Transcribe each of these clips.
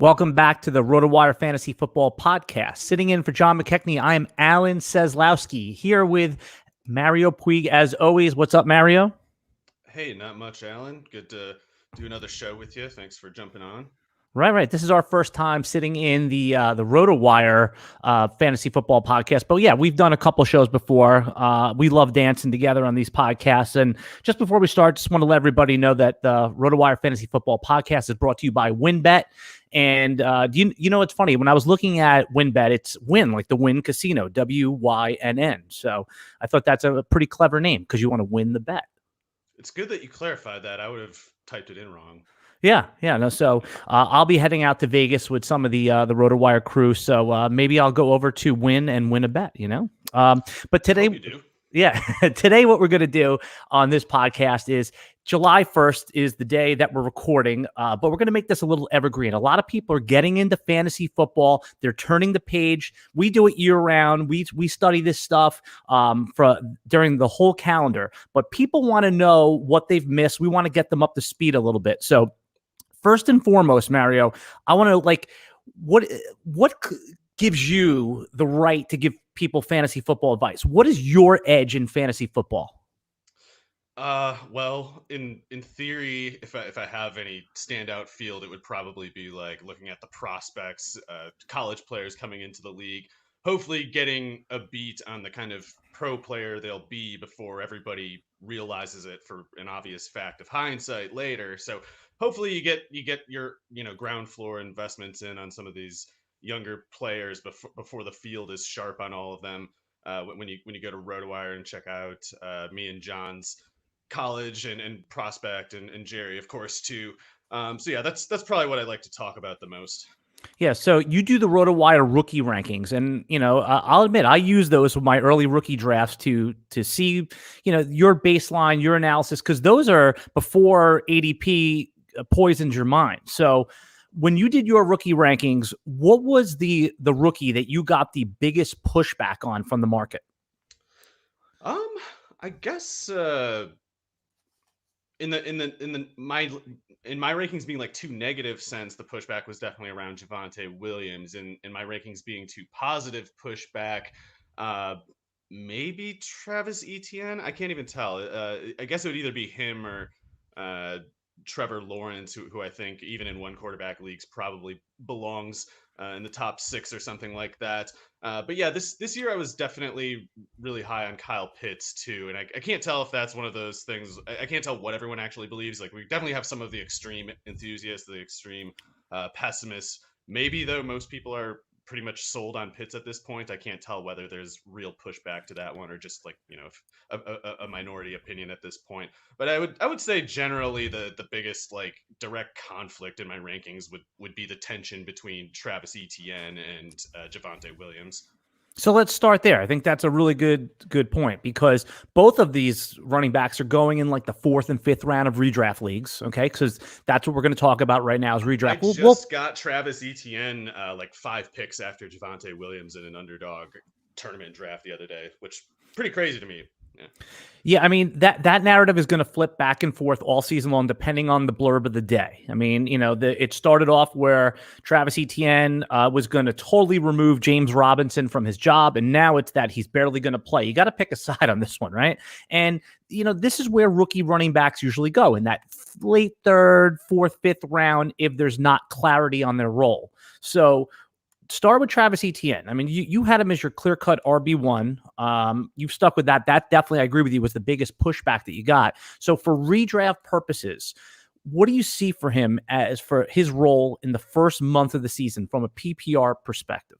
Welcome back to the RotoWire Fantasy Football Podcast. Sitting in for John McKechnie, I am Alan Seslowsky, here with Mario Puig, as always. What's up, Mario? Hey, not much, Alan. Good to do another show with you. Thanks for jumping on. Right. This is our first time sitting in the RotoWire Fantasy Football Podcast. But yeah, we've done a couple shows before. We love dancing together on these podcasts. And just before we start, just want to let everybody know that the RotoWire Fantasy Football Podcast is brought to you by WynnBET. And you know it's funny, when I was looking at WynnBET, it's Wynn, like the Wynn Casino, WYNN. So I thought that's a pretty clever name because you want to win the bet. It's good that you clarified that. I would have typed it in wrong. Yeah. No. So I'll be heading out to Vegas with some of the RotoWire crew. So maybe I'll go over to win and win a bet. But today, Hope you do. yeah, today what we're going to do on this podcast is July 1st is the day that we're recording, but we're going to make this a little evergreen. A lot of people are getting into fantasy football. They're turning the page. We do it year round. We study this stuff during the whole calendar, but people want to know what they've missed. We want to get them up to speed a little bit. So first and foremost, Mario, I want to what gives you the right to give people fantasy football advice? What is your edge in fantasy football? Well, in theory, if I have any standout field, it would probably be like looking at the prospects, college players coming into the league, hopefully getting a beat on the kind of pro player they'll be before everybody realizes it for an obvious fact of hindsight later. So hopefully you get your ground floor investments in on some of these younger players before the field is sharp on all of them. When you go to RotoWire and check out me and John's college and prospect and Jerry, of course, too. So yeah, that's probably what I like to talk about the most. Yeah, so you do the RotoWire rookie rankings, and I'll admit I use those with my early rookie drafts to see your baseline, your analysis, because those are before ADP poisons your mind. So when you did your rookie rankings, what was the rookie that you got the biggest pushback on from the market? I guess in my rankings being like too negative sense, the pushback was definitely around Javonte Williams. In my rankings being too positive pushback, uh, maybe Travis Etienne. I can't even tell. I guess it would either be him or uh, Trevor Lawrence, who I think even in one quarterback leagues probably belongs in the top six or something like that. But yeah, this year I was definitely really high on Kyle Pitts too, and I can't tell if that's one of those things. I can't tell what everyone actually believes. Like we definitely have some of the extreme enthusiasts, the extreme pessimists. Maybe though, most people are pretty much sold on Pitts at this point. I can't tell whether there's real pushback to that one or just like a minority opinion at this point. But I would say generally the biggest like direct conflict in my rankings would be the tension between Travis Etienne and Javonte Williams. So let's start there. I think that's a really good point because both of these running backs are going in like the fourth and fifth round of redraft leagues. Okay, because that's what we're going to talk about right now is redraft. I just got Travis Etienne like 5 picks after Javonte Williams in an underdog tournament draft the other day, which pretty crazy to me. Yeah, I mean that narrative is going to flip back and forth all season long, depending on the blurb of the day. I mean, it started off where Travis Etienne was going to totally remove James Robinson from his job, and now it's that he's barely going to play. You got to pick a side on this one, right? And this is where rookie running backs usually go in that late third, fourth, fifth round if there's not clarity on their role. So start with Travis Etienne. I mean, you had him as your clear-cut RB1. You've stuck with that. That definitely, I agree with you, was the biggest pushback that you got. So for redraft purposes, what do you see for him as for his role in the first month of the season from a PPR perspective?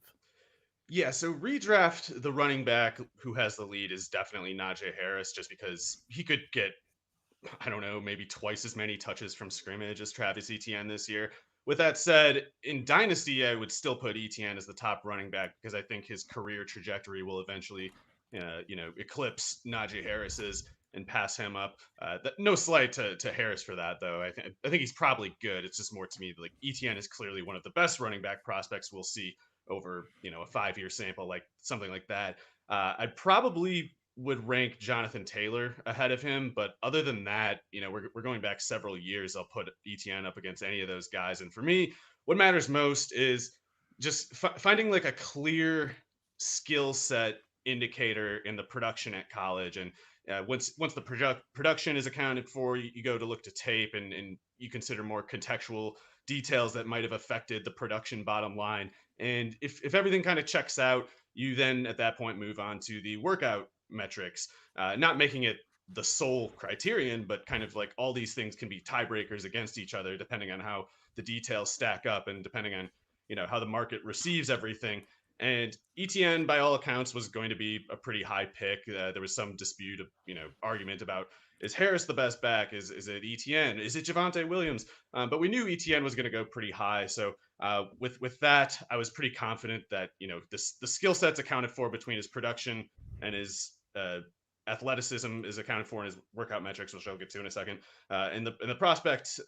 Yeah, so redraft, the running back who has the lead is definitely Najee Harris, just because he could get, I don't know, maybe twice as many touches from scrimmage as Travis Etienne this year. With that said, in Dynasty, I would still put Etienne as the top running back because I think his career trajectory will eventually, eclipse Najee Harris's and pass him up. No slight to Harris for that, though. I think he's probably good. It's just more to me like Etienne is clearly one of the best running back prospects we'll see over a 5-year sample, like something like that. I'd probably would rank Jonathan Taylor ahead of him. But other than that, we're going back several years. I'll put ETN up against any of those guys. And for me, what matters most is just finding like a clear skill set indicator in the production at college. And once the production is accounted for, you go to look to tape, and you consider more contextual details that might have affected the production bottom line. And if everything kind of checks out, you then at that point move on to the workout metrics, not making it the sole criterion, but kind of like all these things can be tiebreakers against each other depending on how the details stack up and depending on how the market receives everything. And Etienne, by all accounts, was going to be a pretty high pick. There was some dispute, argument about, is Harris the best back? Is it Etienne? Is it Javonte Williams? But we knew Etienne was going to go pretty high. So with that, I was pretty confident that the skill sets accounted for between his production and his athleticism is accounted for in his workout metrics, which I'll get to in a second. And the prospect,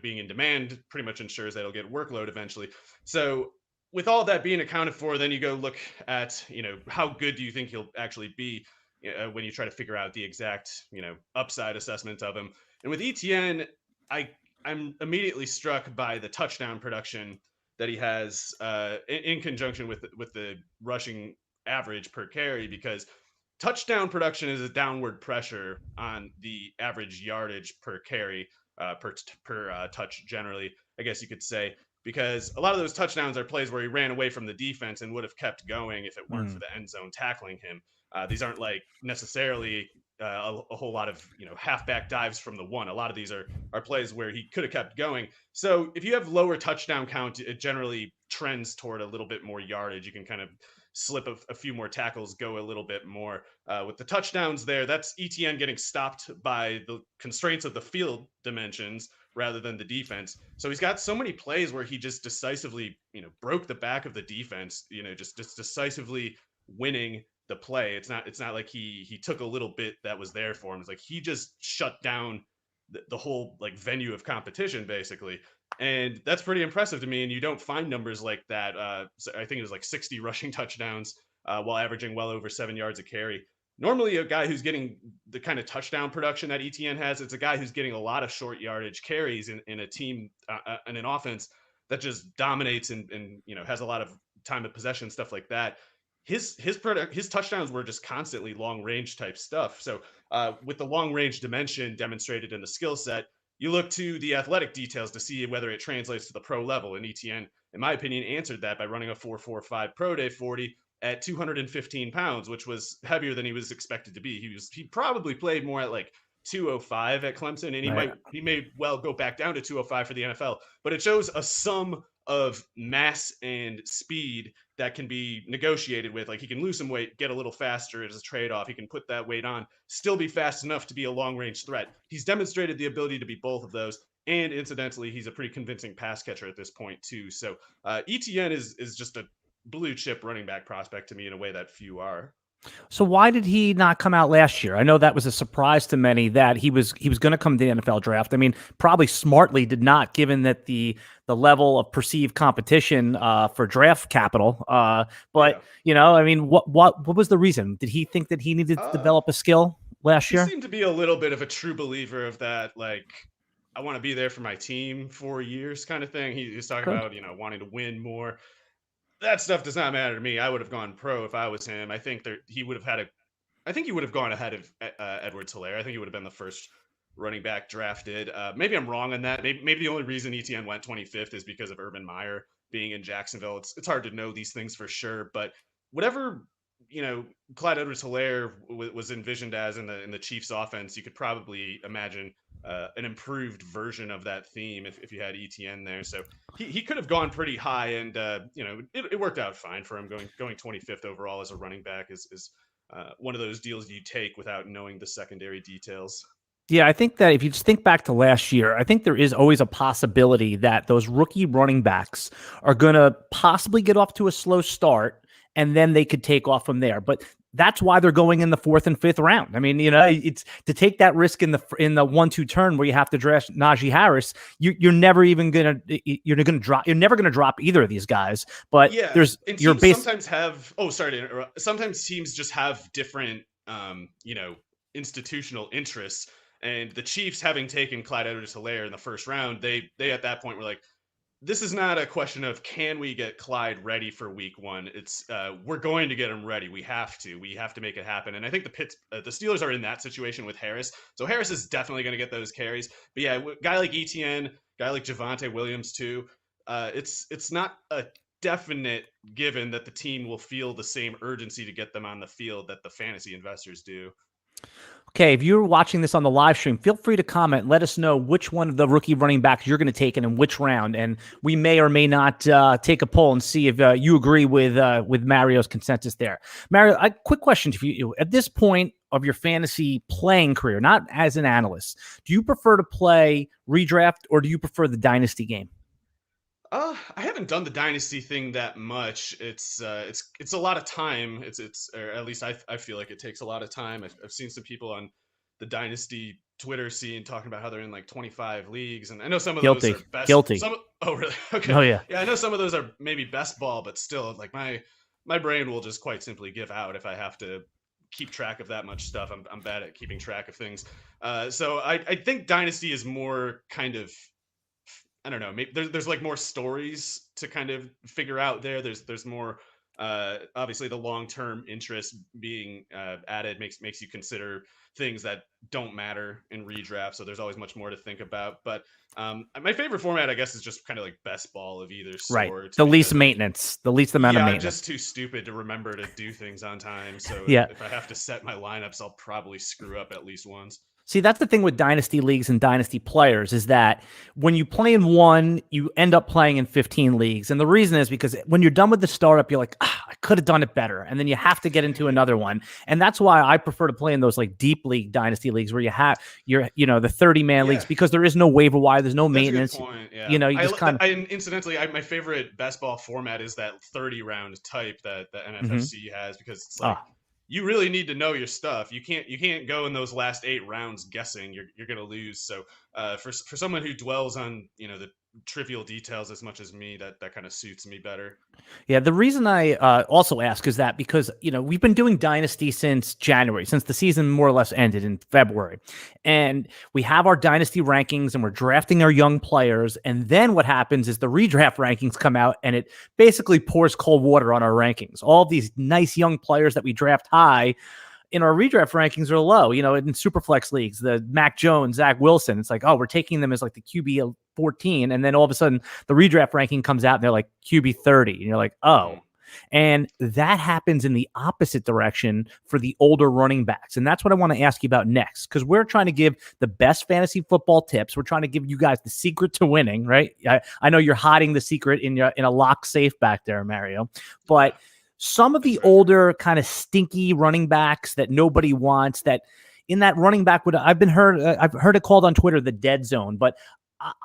being in demand, pretty much ensures that he'll get workload eventually. So with all that being accounted for, then you go look at how good do you think he'll actually be when you try to figure out the exact upside assessment of him. And with Etienne, I'm immediately struck by the touchdown production that he has in conjunction with the rushing average per carry, because touchdown production is a downward pressure on the average yardage per carry, per touch generally, I guess you could say, because a lot of those touchdowns are plays where he ran away from the defense and would have kept going if it weren't for the end zone tackling him. These aren't like necessarily a whole lot of halfback dives from the one. A lot of these are plays where he could have kept going. So if you have lower touchdown count, it generally trends toward a little bit more yardage. You can kind of slip a few more tackles, go a little bit more. With the touchdowns there, that's Etienne getting stopped by the constraints of the field dimensions rather than the defense. So he's got so many plays where he just decisively, broke the back of the defense, just decisively winning the play. It's not like he took a little bit that was there for him. It's like he just shut down the whole like venue of competition basically. And that's pretty impressive to me. And you don't find numbers like that. So I think it was like 60 rushing touchdowns while averaging well over 7 yards a carry. Normally, a guy who's getting the kind of touchdown production that Etienne has, it's a guy who's getting a lot of short yardage carries in a team, in an offense that just dominates and has a lot of time of possession, stuff like that. His touchdowns were just constantly long range type stuff. So with the long range dimension demonstrated in the skill set, you look to the athletic details to see whether it translates to the pro level. And Etienne, in my opinion, answered that by running a 4.45 pro day 40 at 215 pounds, which was heavier than he was expected to be. He probably played more at like 205 at Clemson, and he may well go back down to 205 for the NFL. But it shows a sum of mass and speed that can be negotiated with. Like he can lose some weight, get a little faster as a trade-off. He can put that weight on, still be fast enough to be a long-range threat. He's demonstrated the ability to be both of those. And incidentally, he's a pretty convincing pass catcher at this point too. So Etienne is just a blue chip running back prospect to me in a way that few are. So why did he not come out last year? I know that was a surprise to many that he was going to come to the NFL draft. I mean, probably smartly did not, given that the level of perceived competition for draft capital. But I mean, what was the reason? Did he think that he needed to develop a skill last year? He seemed to be a little bit of a true believer of that, like, I want to be there for my team 4 years kind of thing. He's talking about, wanting to win more. That stuff does not matter to me. I would have gone pro if I was him. I think he would have gone ahead of EdwardsHelaire. I think he would have been the first running back drafted. Maybe I'm wrong on that. Maybe the only reason Etienne went 25th is because of Urban Meyer being in Jacksonville. It's hard to know these things for sure, but whatever Clyde EdwardsHelaire was envisioned as in the Chiefs offense, you could probably imagine an improved version of that theme if you had Etienne there. So he could have gone pretty high, and it worked out fine for him. Going 25th overall as a running back is one of those deals you take without knowing the secondary details. Yeah, I think that if you just think back to last year, I think there is always a possibility that those rookie running backs are going to possibly get off to a slow start, and then they could take off from there. But that's why they're going in the 4th and 5th round. I mean, it's to take that risk in the 1-2 turn where you have to draft Najee Harris. You're never even gonna drop. You're never gonna drop either of these guys. But yeah, there's your base. Sometimes have. Oh, sorry to interrupt. Sometimes teams just have different, institutional interests. And the Chiefs, having taken Clyde EdwardsHelaire in the 1st round, they at that point were like, this is not a question of can we get Clyde ready for week one. It's we're going to get him ready. We have to. We have to make it happen. And I think the Steelers are in that situation with Harris. So Harris is definitely going to get those carries. But yeah, guy like Etienne, guy like Javonte Williams too. It's not a definite given that the team will feel the same urgency to get them on the field that the fantasy investors do. Okay, if you're watching this on the live stream, feel free to comment. Let us know which one of the rookie running backs you're going to take and in which round, and we may or may not take a poll and see if you agree with Mario's consensus there. Mario, a quick question to you: at this point of your fantasy playing career, not as an analyst, do you prefer to play redraft or do you prefer the dynasty game? I haven't done the dynasty thing that much. It's a lot of time. Or at least I feel like it takes a lot of time. I've seen some people on the dynasty Twitter scene talking about how they're in like 25 leagues, and I know some of those are best. Guilty. Oh really? Okay. Oh yeah. Yeah, I know some of those are maybe best ball, but still, like my brain will just quite simply give out if I have to keep track of that much stuff. I'm bad at keeping track of things. So I think dynasty is more kind of, I don't know. Maybe there's like more stories to kind of figure out there. There's more. Obviously, the long term interest being added makes you consider things that don't matter in redraft. So there's always much more to think about. But my favorite format, I guess, is just kind of like best ball of either Right. sort. The least maintenance, the least amount of yeah, I'm maintenance. just too stupid to remember to do things on time. So Yeah. if I have to set my lineups, I'll probably screw up at least once. See, that's the thing with dynasty leagues and dynasty players is that when you play in one, you end up playing in 15 leagues. And the reason is because when you're done with the startup, you're like, I could have done it better. And then you have to get into another one. And that's why I prefer to play in those like deep league dynasty leagues where you have the 30-man leagues, because there is no waiver wire. There's no maintenance. That's a good point. Yeah. You just kind of. Incidentally, my favorite best ball format is that 30-round type that the NFFC has, because it's like, you really need to know your stuff. You can't go in those last 8 rounds guessing. You're gonna lose. So for someone who dwells on the trivial details as much as me, that kind of suits me better. Yeah, the reason I also ask is that because we've been doing Dynasty since January, since the season more or less ended in February, and we have our Dynasty rankings and we're drafting our young players, and then what happens is the redraft rankings come out and it basically pours cold water on our rankings. All these nice young players that we draft high in our redraft rankings are low, in Superflex leagues, the Mac Jones, Zach Wilson, it's like, oh, we're taking them as like the QB 14. And then all of a sudden the redraft ranking comes out and they're like QB 30. And you're like, oh, and that happens in the opposite direction for the older running backs. And that's what I want to ask you about next, because we're trying to give the best fantasy football tips. We're trying to give you guys the secret to winning, right? I know you're hiding the secret in a lock safe back there, Mario, but some of the older kind of stinky running backs that nobody wants, that in that running back I've heard it called on Twitter the dead zone, but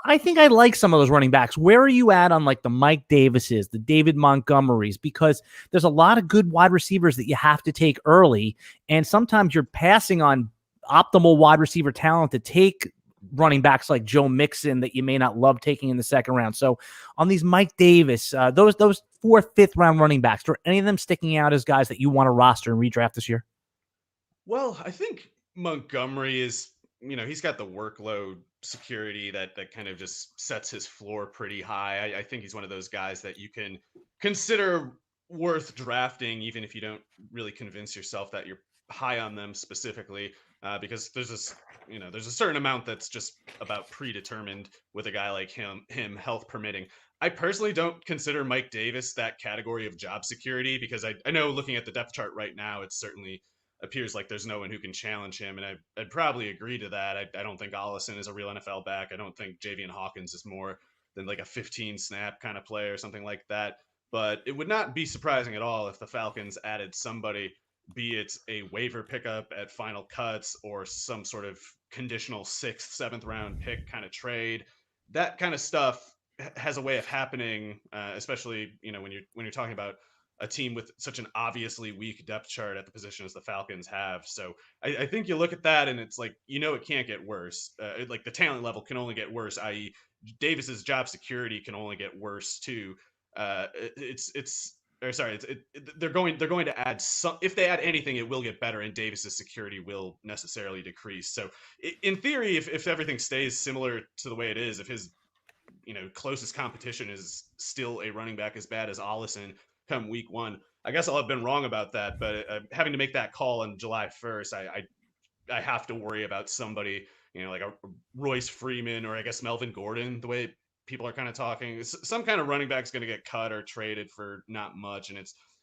I think I like some of those running backs. Where are you at on like the Mike Davises, the David Montgomerys? Because there's a lot of good wide receivers that you have to take early, and sometimes you're passing on optimal wide receiver talent to take running backs like Joe Mixon that you may not love taking in the second round. So on these Mike Davis, those 4th, 5th round running backs, are any of them sticking out as guys that you want to roster and redraft this year? Well, I think Montgomery is, he's got the workload security that kind of just sets his floor pretty high. I think he's one of those guys that you can consider worth drafting, even if you don't really convince yourself that you're high on them specifically, because there's a certain amount that's just about predetermined with a guy like him, health permitting. I personally don't consider Mike Davis that category of job security, because I know looking at the depth chart right now, it certainly appears like there's no one who can challenge him. And I'd probably agree to that. I don't think Allison is a real NFL back. I don't think Javian Hawkins is more than like a 15 snap kind of player or something like that. But it would not be surprising at all if the Falcons added somebody, be it a waiver pickup at final cuts or some sort of conditional 6th, 7th round pick kind of trade. That kind of stuff has a way of happening, especially when you're talking about a team with such an obviously weak depth chart at the position as the Falcons have. So I think you look at that and it's like, it can't get worse. Like the talent level can only get worse, i.e. Davis's job security can only get worse too. They're going to add some. If they add anything, it will get better, and Davis's security will necessarily decrease. So in theory, if everything stays similar to the way it is, if his closest competition is still a running back as bad as Allison come week 1. I guess I'll have been wrong about that, but having to make that call on July 1st, I have to worry about somebody, like a Royce Freeman or I guess Melvin Gordon, the way people are kind of talking. Some kind of running back's going to get cut or traded for not much, and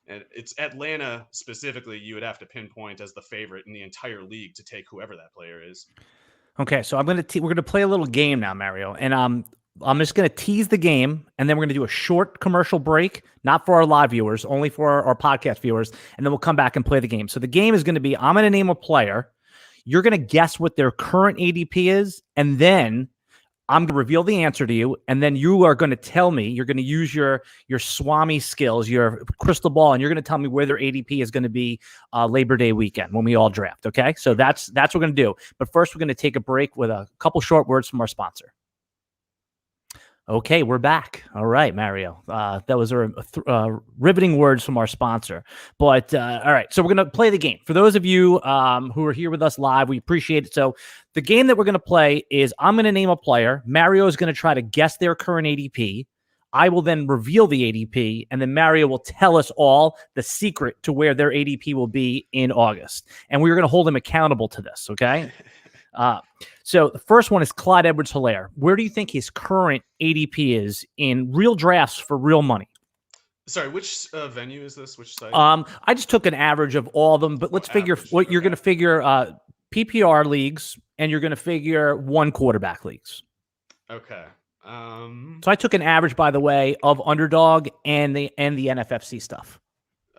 it's Atlanta specifically you would have to pinpoint as the favorite in the entire league to take whoever that player is. Okay, so we're gonna play a little game now, Mario, and I'm just gonna tease the game, and then we're gonna do a short commercial break, not for our live viewers, only for our podcast viewers, and then we'll come back and play the game. So the game is gonna be: I'm gonna name a player, you're gonna guess what their current ADP is, and then I'm going to reveal the answer to you, and then you are going to tell me, you're going to use your Swami skills, your crystal ball, and you're going to tell me where their ADP is going to be Labor Day weekend when we all draft, okay? So that's what we're going to do. But first, we're going to take a break with a couple short words from our sponsor. Okay, we're back. All right, Mario. That was riveting words from our sponsor. But all right, so we're going to play the game. For those of you who are here with us live, we appreciate it. So the game that we're going to play is I'm going to name a player. Mario is going to try to guess their current ADP. I will then reveal the ADP, and then Mario will tell us all the secret to where their ADP will be in August. And we're going to hold him accountable to this, okay? So the first one is Clyde EdwardsHelaire. Where do you think his current ADP is in real drafts for real money? Sorry, which venue is this? Which site? I just took an average of all of them, but let's figure what you're going to figure PPR leagues, and you're going to figure one quarterback leagues. Okay. So I took an average, by the way, of underdog and the NFFC stuff.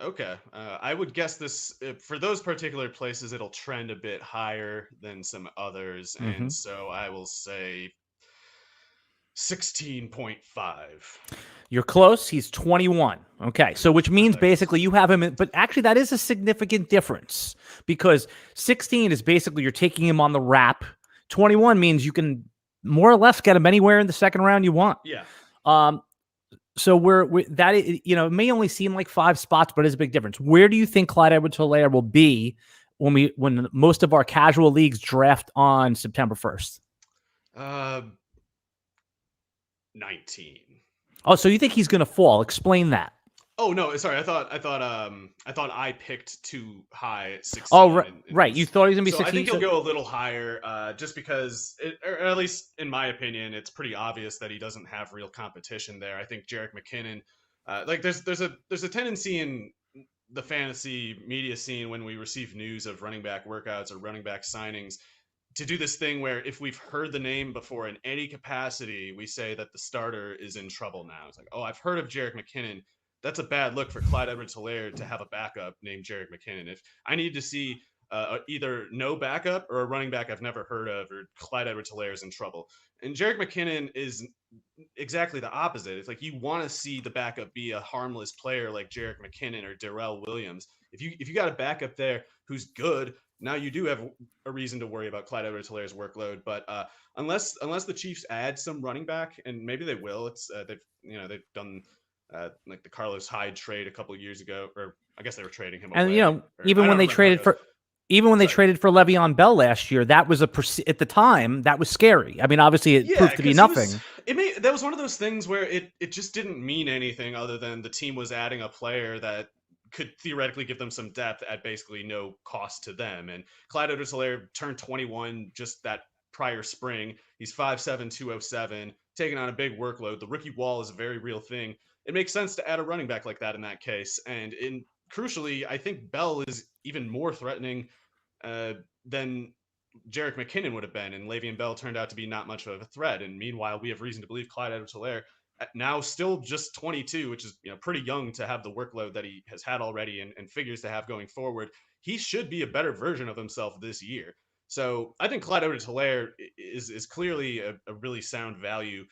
Okay. I would guess this for those particular places, it'll trend a bit higher than some others. Mm-hmm. And so I will say 16.5. You're close. He's 21. Okay. So which means basically you have him, but actually that is a significant difference because 16 is basically you're taking him on the wrap. 21 means you can more or less get him anywhere in the second round you want. Yeah. So it may only seem like 5 spots, but it's a big difference. Where do you think Clyde EdwardsHelaire will be when most of our casual leagues draft on September 1st? 19. Oh, so you think he's going to fall? Explain that. Oh no, sorry. I thought I picked too high at 16. Oh, right. You thought he was going to be 16. I think he'll go a little higher, just because, or at least in my opinion, it's pretty obvious that he doesn't have real competition there. I think Jerick McKinnon, there's a tendency in the fantasy media scene when we receive news of running back workouts or running back signings to do this thing where if we've heard the name before in any capacity, we say that the starter is in trouble now. It's like, oh, I've heard of Jerick McKinnon. That's a bad look for Clyde EdwardsHelaire to have a backup named Jerick McKinnon. If I need to see either no backup or a running back I've never heard of, or Clyde EdwardsHelaire is in trouble. And Jerick McKinnon is exactly the opposite. It's like you want to see the backup be a harmless player like Jerick McKinnon or Darrell Williams. If you got a backup there who's good, now you do have a reason to worry about Clyde EdwardsHelaire's workload. But unless the Chiefs add some running back, and maybe they will, they've done. Like the Carlos Hyde trade a couple of years ago, or I guess they were trading him away. And even when they traded for Le'Veon Bell last year, that was at the time that was scary. I mean, obviously it proved to be nothing. That was one of those things where it just didn't mean anything other than the team was adding a player that could theoretically give them some depth at basically no cost to them. And Clyde EdwardsHelaire turned 21 just that prior spring. He's 5'7", 207, taking on a big workload. The rookie wall is a very real thing. It makes sense to add a running back like that in that case. And crucially, I think Bell is even more threatening than Jerick McKinnon would have been. And Le'Veon Bell turned out to be not much of a threat. And meanwhile, we have reason to believe Clyde EdwardsHelaire, now still just 22, which is pretty young to have the workload that he has had already and figures to have going forward. He should be a better version of himself this year. So I think Clyde EdwardsHelaire is clearly a really sound value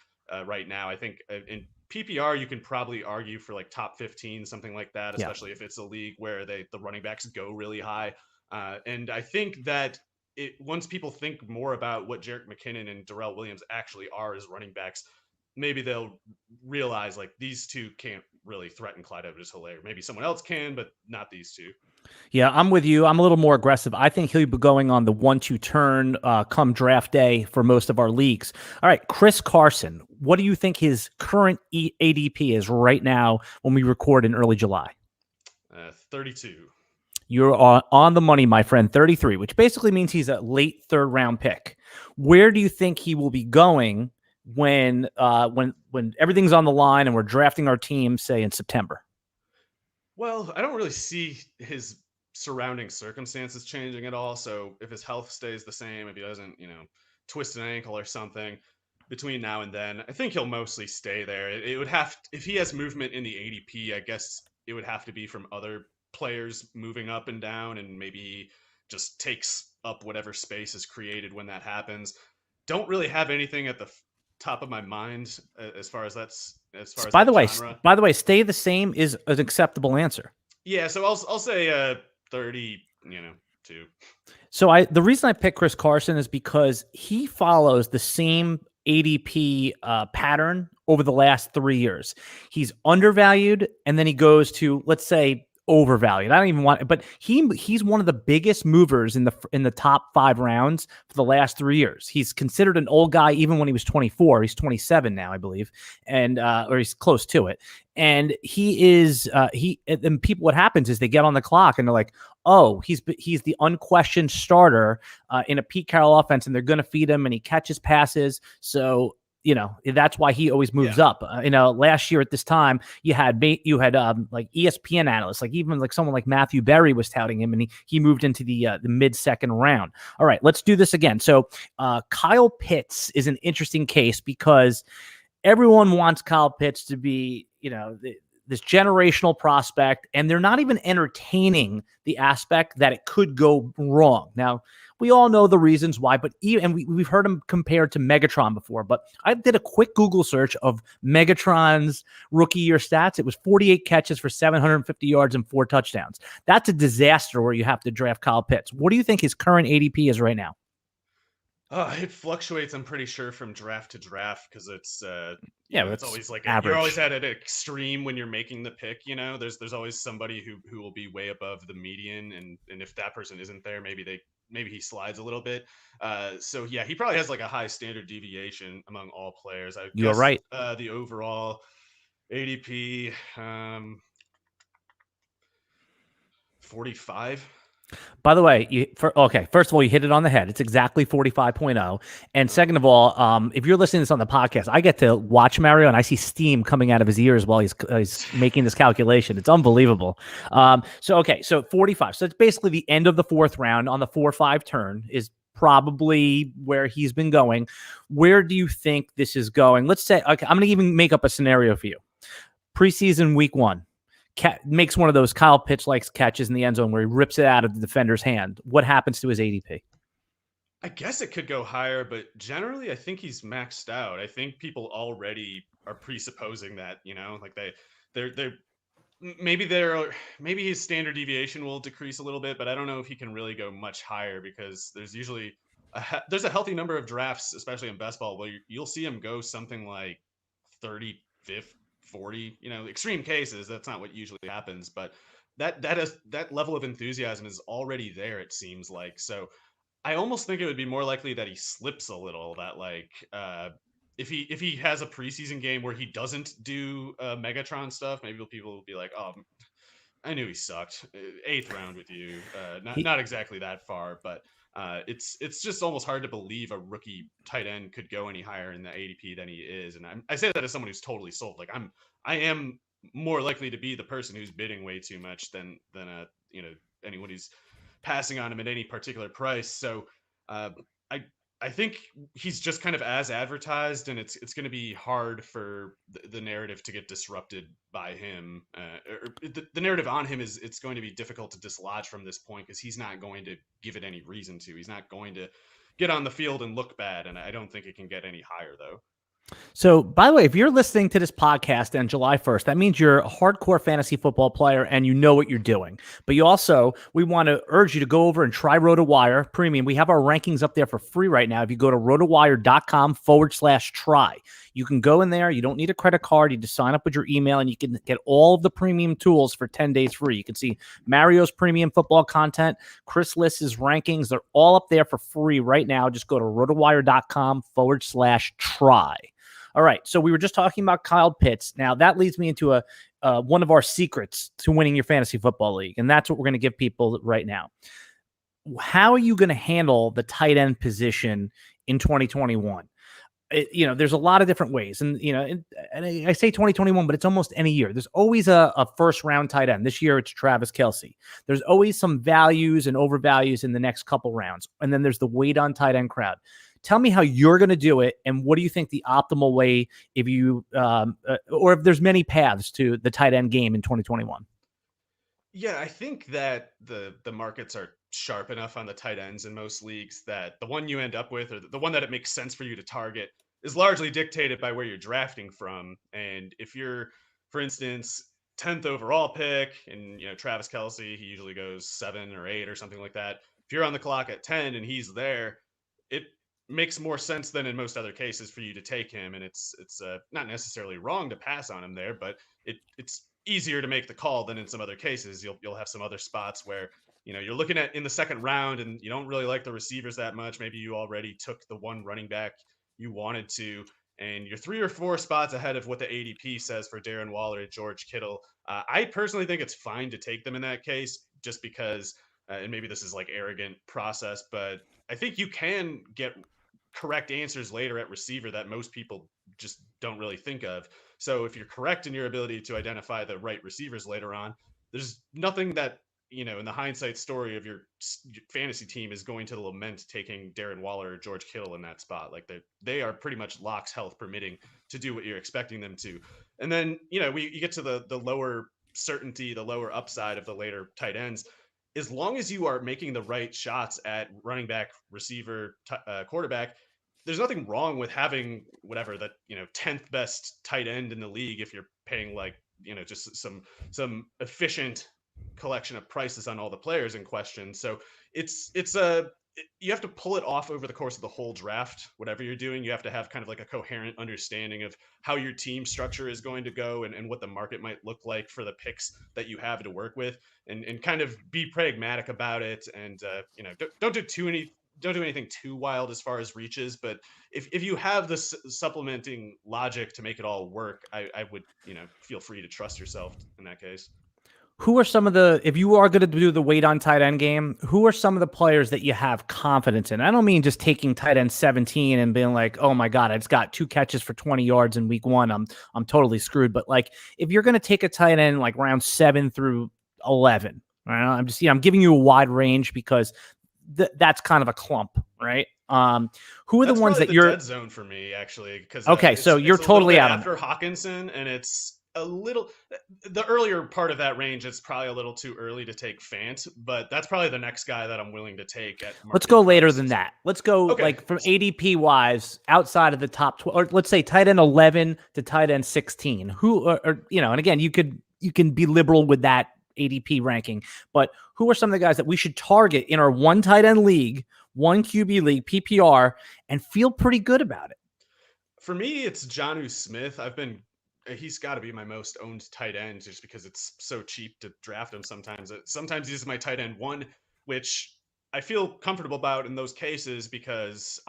right now. I think in PPR, you can probably argue for like top 15, something like that, especially if it's a league where the running backs go really high. And I think that once people think more about what Jerick McKinnon and Darrell Williams actually are as running backs, maybe they'll realize like these two can't really threaten Clyde EdwardsHelaire. Maybe someone else can, but not these two. Yeah, I'm with you. I'm a little more aggressive. I think he'll be going on the 1-2 turn come draft day for most of our leagues. All right, Chris Carson. What do you think his current ADP is right now when we record in early July? 32. You're on the money, my friend. 33, which basically means he's a late third round pick. Where do you think he will be going when everything's on the line and we're drafting our team, say in September? Well, I don't really see his surrounding circumstances changing at all. So if his health stays the same, if he doesn't, twist an ankle or something between now and then, I think he'll mostly stay there. It would have, if he has movement in the ADP, I guess it would have to be from other players moving up and down, and maybe he just takes up whatever space is created when that happens. Don't really have anything at the top of my mind as far as By the that way, genre. stay the same is an acceptable answer. Yeah, so I'll say 30, two. So the reason I picked Chris Carson is because he follows the same ADP pattern over the last 3 years. He's undervalued, and then he goes to, let's say, overvalued. I don't even want, but he's one of the biggest movers in the top 5 rounds for the last 3 years. He's considered an old guy even when he was 24. He's 27 now, I believe, and or he's close to it. And and people, what happens is they get on the clock and they're like, oh, he's the unquestioned starter in a Pete Carroll offense, and they're going to feed him, and he catches passes. So that's why he always moves up. Last year at this time, you had like ESPN analysts, like even like someone like Matthew Berry was touting him, and he moved into the mid-second round. All right, let's do this again. So Kyle Pitts is an interesting case because everyone wants Kyle Pitts to be, this generational prospect, and they're not even entertaining the aspect that it could go wrong. Now, we all know the reasons why, but we've heard him compared to Megatron before, but I did a quick Google search of Megatron's rookie year stats. It was 48 catches for 750 yards and 4 touchdowns. That's a disaster where you have to draft Kyle Pitts. What do you think his current ADP is right now? It fluctuates, I'm pretty sure, from draft to draft because it's it's always like average. You're always at an extreme when you're making the pick. There's always somebody who will be way above the median, and if that person isn't there, maybe he slides a little bit. So yeah, he probably has like a high standard deviation among all players. I You're guess right. the overall ADP 45. By the way, first of all, you hit it on the head. It's exactly 45.0. And second of all, if you're listening to this on the podcast, I get to watch Mario and I see steam coming out of his ears while he's making this calculation. It's unbelievable. So 45. So it's basically the end of the 4th round on the 4-5 turn is probably where he's been going. Where do you think this is going? Let's say, okay, I'm going to even make up a scenario for you. Preseason week 1. Makes one of those Kyle Pitts-like catches in the end zone where he rips it out of the defender's hand. What happens to his ADP? I guess it could go higher, but generally I think he's maxed out. I think people already are presupposing that, like maybe his standard deviation will decrease a little bit, but I don't know if he can really go much higher because there's usually there's a healthy number of drafts, especially in best ball, where you'll see him go something like 35th, 40, extreme cases. That's not what usually happens, but that level of enthusiasm is already there, it seems like. So I almost think it would be more likely that he slips a little, that like if he has a preseason game where he doesn't do Megatron stuff, maybe people will be like, oh, I knew he sucked. 8th round with you. Not exactly that far, but it's just almost hard to believe a rookie tight end could go any higher in the ADP than he is. And I say that as someone who's totally sold. Like I am more likely to be the person who's bidding way too much than anyone who's passing on him at any particular price. So I I think he's just kind of as advertised, and it's going to be hard for the narrative to get disrupted by him. The narrative on him is it's going to be difficult to dislodge from this point because he's not going to give it any reason to. He's not going to get on the field and look bad, and I don't think it can get any higher though. So, by the way, if you're listening to this podcast on July 1st, that means you're a hardcore fantasy football player and you know what you're doing. But you also, we want to urge you to go over and try RotoWire Premium. We have our rankings up there for free right now. If you go to rotowire.com/try, you can go in there. You don't need a credit card. You just sign up with your email and you can get all of the premium tools for 10 days free. You can see Mario's premium football content, Chris List's rankings. They're all up there for free right now. Just go to rotowire.com/try. All right, so we were just talking about Kyle Pitts. Now that leads me into one of our secrets to winning your fantasy football league, and that's what we're going to give people right now. How are you going to handle the tight end position in 2021? There's a lot of different ways, and I say 2021, but it's almost any year. There's always a first round tight end. This year it's Travis Kelce. There's always some values and overvalues in the next couple rounds, and then there's the wait on tight end crowd. Tell me how you're going to do it, and what do you think the optimal way, if you or if there's many paths to the tight end game in 2021? Yeah, I think that the markets are sharp enough on the tight ends in most leagues that the one you end up with, or the one that it makes sense for you to target, is largely dictated by where you're drafting from. And if you're, for instance, 10th overall pick, and Travis Kelce, he usually goes 7 or 8 or something like that. If you're on the clock at 10 and he's there, it makes more sense than in most other cases for you to take him. And it's not necessarily wrong to pass on him there, but it's easier to make the call than in some other cases. You'll have some other spots where you're looking at in the second round and you don't really like the receivers that much. Maybe you already took the one running back you wanted to, and you're 3 or 4 spots ahead of what the ADP says for Darren Waller and George Kittle. I personally think it's fine to take them in that case, just because, and maybe this is like arrogant process, but I think you can get correct answers later at receiver that most people just don't really think of. So if you're correct in your ability to identify the right receivers later on, there's nothing that, in the hindsight story of your fantasy team is going to lament taking Darren Waller or George Kittle in that spot. Like they are pretty much locks, health permitting, to do what you're expecting them to. And then, you get to the lower certainty, the lower upside of the later tight ends. As long as you are making the right shots at running back, receiver, quarterback, there's nothing wrong with having whatever that 10th best tight end in the league if you're paying like just some efficient collection of prices on all the players in question. So you have to pull it off over the course of the whole draft. Whatever you're doing, you have to have kind of like a coherent understanding of how your team structure is going to go, and what the market might look like for the picks that you have to work with, and kind of be pragmatic about it. And don't do anything too wild as far as reaches, but if you have the supplementing logic to make it all work, I would feel free to trust yourself in that case. Who are some of if you are going to do the wait on tight end game, who are some of the players that you have confidence in? I don't mean just taking tight end 17 and being like, oh my God, I just got 2 catches for 20 yards in week 1. I'm totally screwed. But like, if you're going to take a tight end like round 7 through 11, right? I'm giving you a wide range because that's kind of a clump, right? Who are the ones that you're dead zone for me, actually? Because okay, so you're totally out after Hawkinson, and it's a little the earlier part of that range. It's probably a little too early to take Fant, but that's probably the next guy that I'm willing to take. Let's go later than that. Let's go like from ADP wise, outside of the top 12, or let's say tight end 11 to tight end 16. Who are and again, you can be liberal with that ADP ranking, but who are some of the guys that we should target in our one tight end league, one QB league, PPR, and feel pretty good about it? For me, it's Jonnu Smith. He's got to be my most owned tight end, just because it's so cheap to draft him sometimes. Sometimes he's my tight end 1, which I feel comfortable about in those cases, because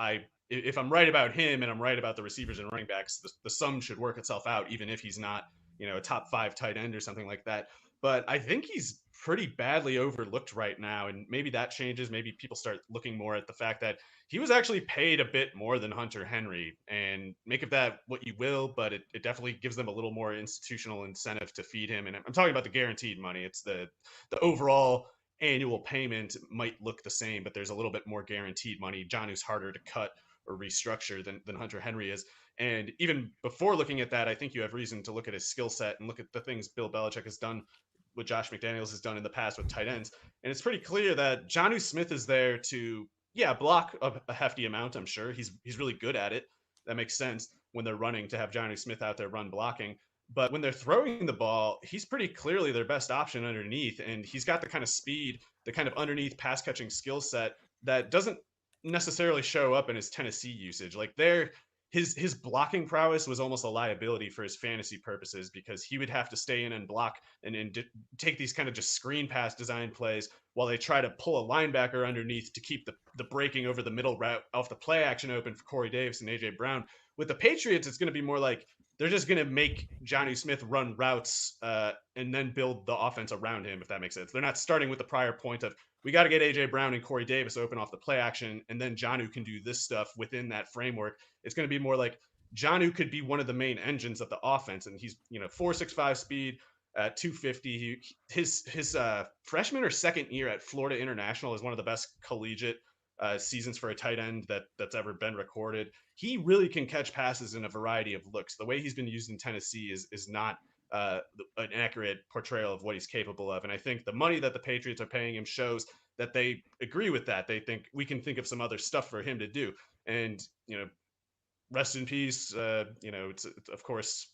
if I'm right about him and I'm right about the receivers and running backs, the sum should work itself out, even if he's not a top 5 tight end or something like that. But I think he's pretty badly overlooked right now, and maybe that changes. Maybe people start looking more at the fact that he was actually paid a bit more than Hunter Henry, and make of that what you will, but it definitely gives them a little more institutional incentive to feed him. And I'm talking about the guaranteed money. It's the overall annual payment might look the same, but there's a little bit more guaranteed money. Jonnu's harder to cut or restructure than Hunter Henry is. And even before looking at that, I think you have reason to look at his skill set and look at the things Bill Belichick has done, what Josh McDaniels has done in the past with tight ends. And it's pretty clear that Jonnu Smith is there to, block a hefty amount. I'm sure he's really good at it. That makes sense. when they're running to have Jonnu Smith out there run blocking. But when they're throwing the ball, he's pretty clearly their best option underneath. And he's got the kind of speed, the kind of underneath pass catching skill set that doesn't necessarily show up in his Tennessee usage. Like his blocking prowess was almost a liability for his fantasy purposes because he would have to stay in and block and take these kind of just screen pass design plays while they try to pull a linebacker underneath to keep the breaking over the middle route off the play action open for Corey Davis and AJ Brown. With the Patriots, it's going to be more like they're just going to make Jonnu Smith run routes and then build the offense around him, if that makes sense. They're not starting with the prior point of, we got to get AJ Brown and Corey Davis open off the play action, and then Jonnu can do this stuff within that framework. It's going to be more like Jonnu could be one of the main engines of the offense, and he's 4.65 speed, 250. His freshman or second year at Florida International is one of the best collegiate seasons for a tight end that's ever been recorded. He really can catch passes in a variety of looks. The way he's been used in Tennessee is not an accurate portrayal of what he's capable of. And I think the money that the Patriots are paying him shows that they agree with that. They think we can think of some other stuff for him to do. And, rest in peace. It's of course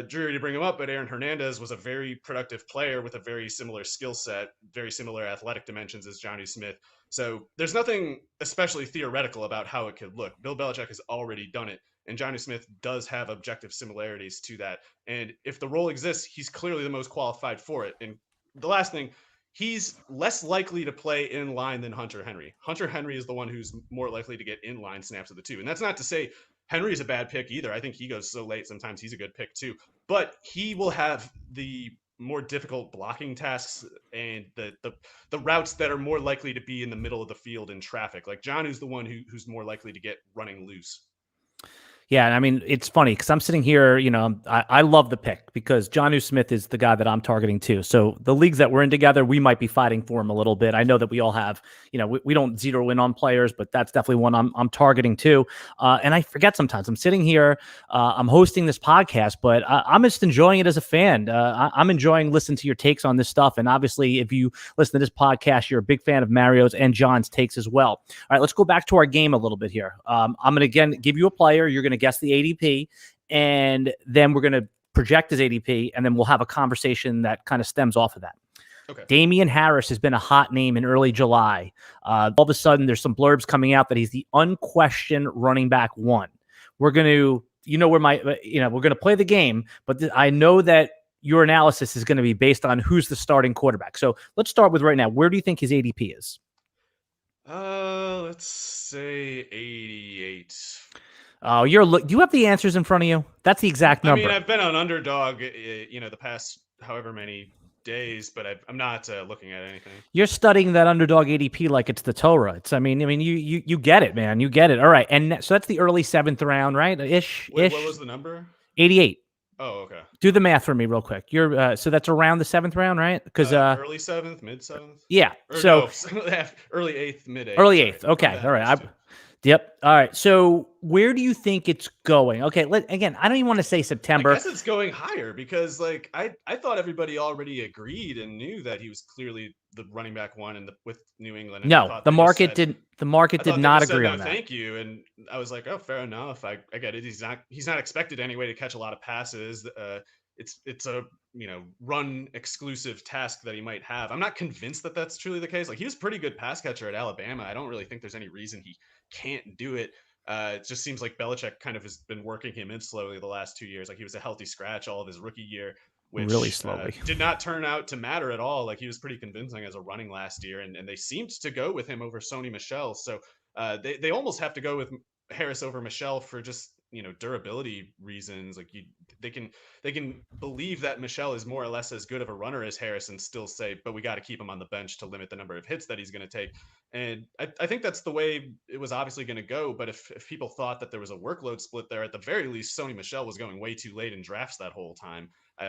dreary to bring him up, but Aaron Hernandez was a very productive player with a very similar skill set, very similar athletic dimensions as Jonnu Smith. So there's nothing especially theoretical about how it could look. Bill Belichick has already done it, and Jonnu Smith does have objective similarities to that. And if the role exists, he's clearly the most qualified for it. And the last thing, he's less likely to play in line than Hunter Henry. Hunter Henry is the one who's more likely to get in line snaps of the two. And that's not to say Henry's a bad pick either. I think he goes so late. Sometimes he's a good pick too, but he will have the more difficult blocking tasks and the routes that are more likely to be in the middle of the field in traffic. Like Jonnu's the one who's more likely to get running loose. Yeah, and I mean, it's funny because I'm sitting here, I love the pick because Jonnu Smith is the guy that I'm targeting too. So the leagues that we're in together, we might be fighting for him a little bit. I know that we all have, we don't zero in on players, but that's definitely one I'm targeting too. And I forget sometimes I'm sitting here, I'm hosting this podcast, but I'm just enjoying it as a fan. I'm enjoying listening to your takes on this stuff. And obviously, if you listen to this podcast, you're a big fan of Mario's and John's takes as well. All right, let's go back to our game a little bit here. I'm going to, again, give you a player. You're going to guess the ADP, and then we're going to project his ADP, and then we'll have a conversation that kind of stems off of that. Okay. Damien Harris has been a hot name in early July. All of a sudden, there's some blurbs coming out that he's the unquestioned running back one. We're going to, we're going to play the game, but I know that your analysis is going to be based on who's the starting quarterback. So let's start with right now. Where do you think his ADP is? Let's say 88. Oh, do you have the answers in front of you? That's the exact number. I mean, I've been on Underdog, the past however many days, but I'm not looking at anything. You're studying that Underdog ADP like it's the Torah. You get it, man. You get it. All right, and so that's the early 7th round, right? Ish. What was the number? 88. Oh, okay. Do the math for me real quick. You're so that's around the 7th round, right? Because early 7th, mid 7th. Yeah. Or so no, early 8th, mid 8th. Early 8th. Okay. All right. Yep. All right. So where do you think it's going? Okay. Again, I don't even want to say September. I guess it's going higher because I thought everybody already agreed and knew that he was clearly the running back one with New England. And no, the market did not agree on that. Thank you. And I was like, oh, fair enough. I get it. He's not expected anyway to catch a lot of passes. It's a run exclusive task that he might have. I'm not convinced that that's truly the case. Like, he was a pretty good pass catcher at Alabama. I don't really think there's any reason he can't do it. It just seems like Belichick kind of has been working him in slowly the last 2 years. Like, he was a healthy scratch all of his rookie year, which really slowly did not turn out to matter at all. Like, he was pretty convincing as a running last year, and they seemed to go with him over Sony Michel. So they almost have to go with Harris over Michel for just durability reasons. Like, they can believe that Michel is more or less as good of a runner as Harris and still say, but we got to keep him on the bench to limit the number of hits that he's going to take. And I think that's the way it was obviously going to go. But if people thought that there was a workload split there, at the very least, Sony Michel was going way too late in drafts that whole time.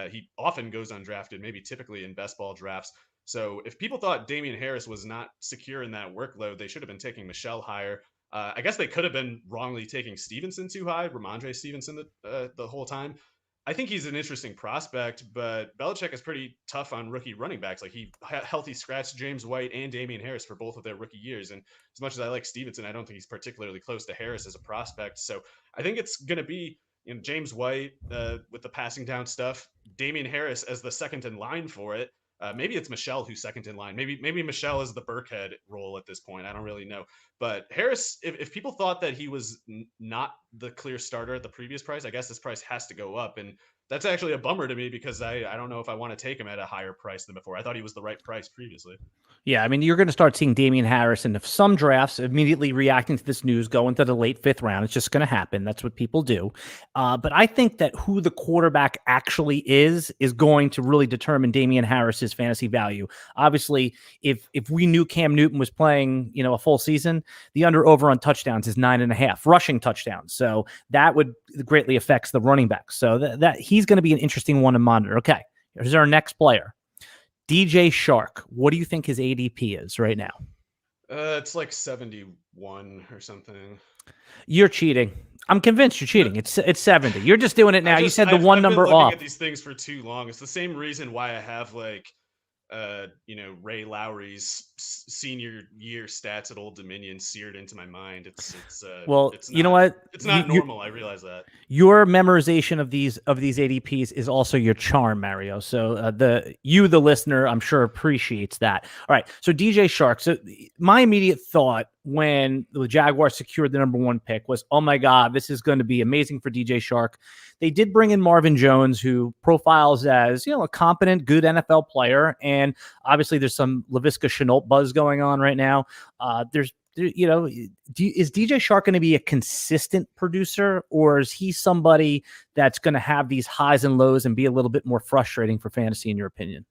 He often goes undrafted, maybe typically in best ball drafts. So if people thought Damien Harris was not secure in that workload, they should have been taking Michel higher. I guess they could have been wrongly taking Stevenson too high, Ramondre Stevenson the whole time. I think he's an interesting prospect, but Belichick is pretty tough on rookie running backs. Like, he healthy scratched James White and Damien Harris for both of their rookie years. And as much as I like Stevenson, I don't think he's particularly close to Harris as a prospect. So I think it's going to be, James White with the passing down stuff, Damien Harris as the second in line for it. Maybe it's Michelle who's second in line. Maybe Michelle is the Burkhead role at this point. I don't really know. But Harris, if people thought that he was not the clear starter at the previous price, I guess this price has to go up. And that's actually a bummer to me because I don't know if I want to take him at a higher price than before. I thought he was the right price previously. Yeah, I mean, you're going to start seeing Damien Harris in some drafts immediately reacting to this news, going to the late 5th round. It's just going to happen. That's what people do. But I think that who the quarterback actually is going to really determine Damien Harris's fantasy value. Obviously, if we knew Cam Newton was playing, a full season, the under-over on touchdowns is 9.5 rushing touchdowns. So that would greatly affects the running back. So that he's going to be an interesting one to monitor. Okay, here's our next player. DJ Chark, what do you think his ADP is right now? It's like 71 or something. You're cheating. I'm convinced you're cheating. It's 70. You're just doing it now. You said the one number off. I've been looking at these things for too long. It's the same reason why I have Ray Lowry's senior year stats at Old Dominion seared into my mind. It's you know what? It's not normal. I realize that. Your memorization of these ADPs is also your charm, Mario. So the listener, I'm sure appreciates that. All right. So DJ Chark. So my immediate thought when the Jaguars secured the number 1 pick was, oh my God, this is going to be amazing for DJ Chark. They did bring in Marvin Jones, who profiles as, a competent, good NFL player. And obviously there's some Laviska Shenault buzz going on right now. Is DJ Chark going to be a consistent producer, or is he somebody that's going to have these highs and lows and be a little bit more frustrating for fantasy, in your opinion?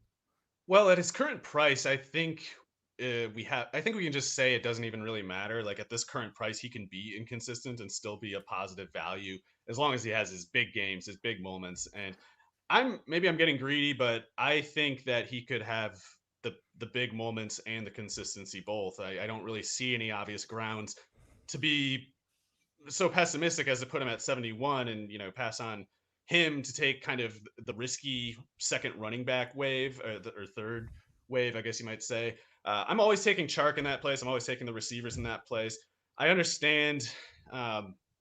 Well, at his current price, I think we can just say it doesn't even really matter. Like at this current price, he can be inconsistent and still be a positive value as long as he has his big games, his big moments. And I'm getting greedy, but I think that he could have the big moments and the consistency both. I don't really see any obvious grounds to be so pessimistic as to put him at 71 and pass on him to take kind of the risky second running back wave or third wave, I guess you might say. I'm always taking Chark in that place. I'm always taking the receivers in that place. I understand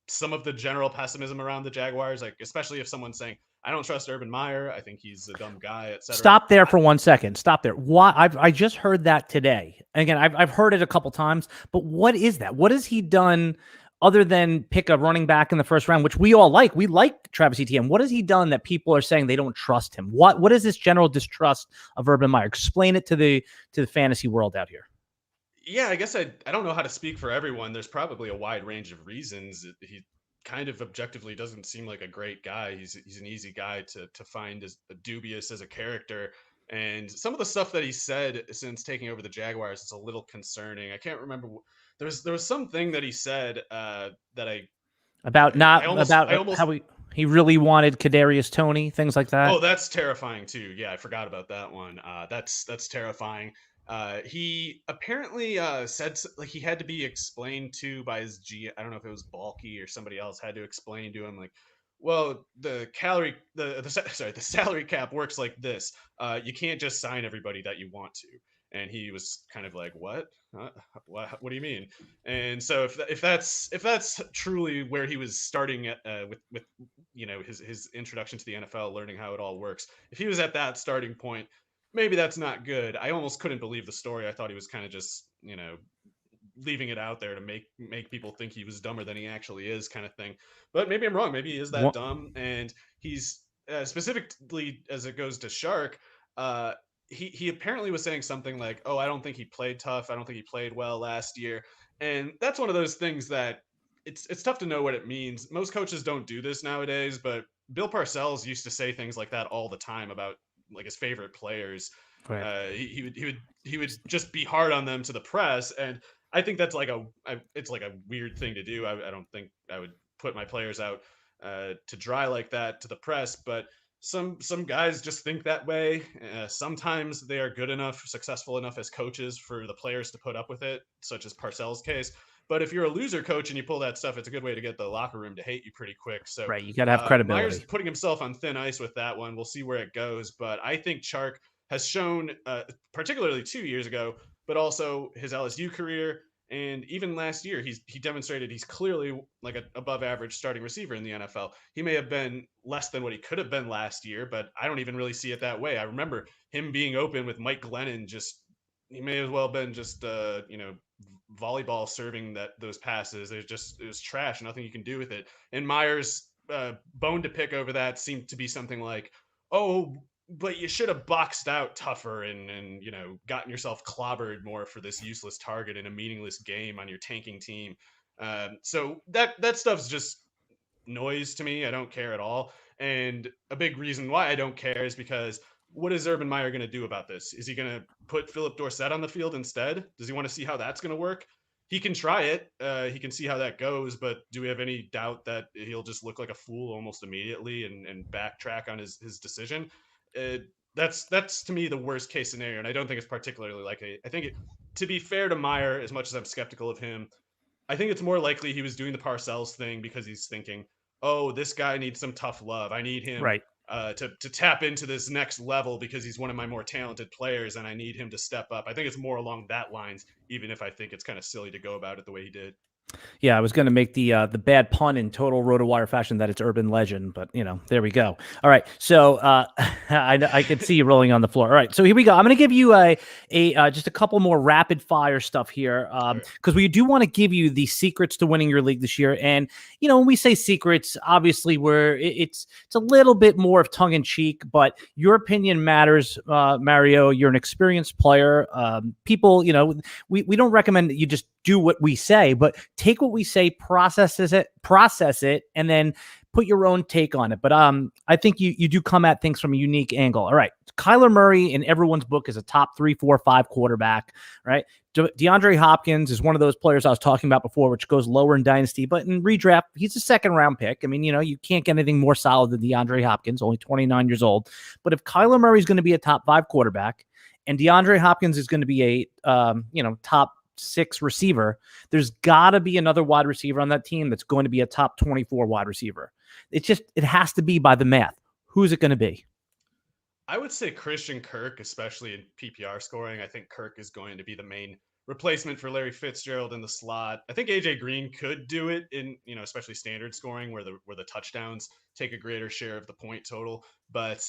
some of the general pessimism around the Jaguars, like especially if someone's saying, I don't trust Urban Meyer, I think he's a dumb guy, etc. Stop there for 1 second. Stop there. Why? I just heard that today. Again, I've heard it a couple times, but what is that? What has he done other than pick a running back in the first round, which we all like? We like Travis Etienne. What has he done that people are saying they don't trust him? What is this general distrust of Urban Meyer? Explain it to the fantasy world out here. Yeah, I guess I don't know how to speak for everyone. There's probably a wide range of reasons. He kind of objectively doesn't seem like a great guy. He's an easy guy to find as dubious as a character. And some of the stuff that he said since taking over the Jaguars is a little concerning. I can't remember. There was something that he said how he really wanted Kadarius Toney, things like that. Oh, that's terrifying too. Yeah, I forgot about that one. That's terrifying. He apparently said like he had to be explained to by his G. I don't know if it was Balky or somebody else had to explain to him like, well, the salary cap works like this. You can't just sign everybody that you want to. And he was kind of like, what? What do you mean? And so if that's truly where he was starting at with his introduction to the NFL, learning how it all works, if he was at that starting point, maybe that's not good. I almost couldn't believe the story. I thought he was kind of just leaving it out there to make people think he was dumber than he actually is, kind of thing. But maybe I'm wrong. Maybe he is that dumb, and he's specifically as it goes to Chark. He apparently was saying something like, oh, I don't think he played tough. I don't think he played well last year. And that's one of those things that it's tough to know what it means. Most coaches don't do this nowadays, but Bill Parcells used to say things like that all the time about like his favorite players. Right. He would just be hard on them to the press. And I think that's it's like a weird thing to do. I don't think I would put my players out to dry like that to the press, but some guys just think that way. Sometimes they are good enough, successful enough as coaches for the players to put up with it, such as Parcells' case. But if you're a loser coach and you pull that stuff, it's a good way to get the locker room to hate you pretty quick. So right, you got to have credibility. Meyer's putting himself on thin ice with that one. We'll see where it goes. But I think Chark has shown, particularly 2 years ago, but also his LSU career And even last year, he demonstrated he's clearly like an above average starting receiver in the NFL. He may have been less than what he could have been last year, but I don't even really see it that way. I remember him being open with Mike Glennon. Just he may as well have been just volleyball serving those passes. It was trash. Nothing you can do with it. And Meyer's bone to pick over that seemed to be something like, oh, but you should have boxed out tougher and gotten yourself clobbered more for this useless target in a meaningless game on your tanking team. So that stuff's just noise to me. I don't care at all. And a big reason why I don't care is because what is Urban Meyer going to do about this? Is he going to put Philip Dorsett on the field instead? Does he want to see how that's going to work? He can try it. He can see how that goes, but do we have any doubt that he'll just look like a fool almost immediately and backtrack on his decision? That's to me the worst case scenario, and I don't think it's particularly likely. I think to be fair to Meyer, as much as I'm skeptical of him, I think it's more likely he was doing the Parcells thing because he's thinking, oh, this guy needs some tough love. I need him Right. To tap into this next level because he's one of my more talented players and I need him to step up. I think it's more along that lines, even if I think it's kind of silly to go about it the way he did. Yeah, I was going to make the bad pun in total RotoWire fashion that it's urban legend, but there we go. All right, so I can see you rolling on the floor. All right, so here we go. I'm going to give you a just a couple more rapid fire stuff here because we do want to give you the secrets to winning your league this year. And when we say secrets, obviously it's a little bit more of tongue in cheek, but your opinion matters, Mario. You're an experienced player. People, we don't recommend that you just do what we say, but take what we say, process it, and then put your own take on it. But I think you do come at things from a unique angle. All right. Kyler Murray in everyone's book is a top 3, 4, 5 quarterback, right? DeAndre Hopkins is one of those players I was talking about before, which goes lower in Dynasty, but in redraft, he's a second-round pick. I mean, you can't get anything more solid than DeAndre Hopkins, only 29 years old. But if Kyler Murray is going to be a top 5 quarterback and DeAndre Hopkins is going to be a top 6 receiver, there's got to be another wide receiver on that team that's going to be a top 24 wide receiver. It has to be by the math. Who's it going to be? I would say Christian Kirk, especially in PPR scoring. I think Kirk is going to be the main replacement for Larry Fitzgerald in the slot. I think AJ Green could do it in, especially standard scoring where the touchdowns take a greater share of the point total. But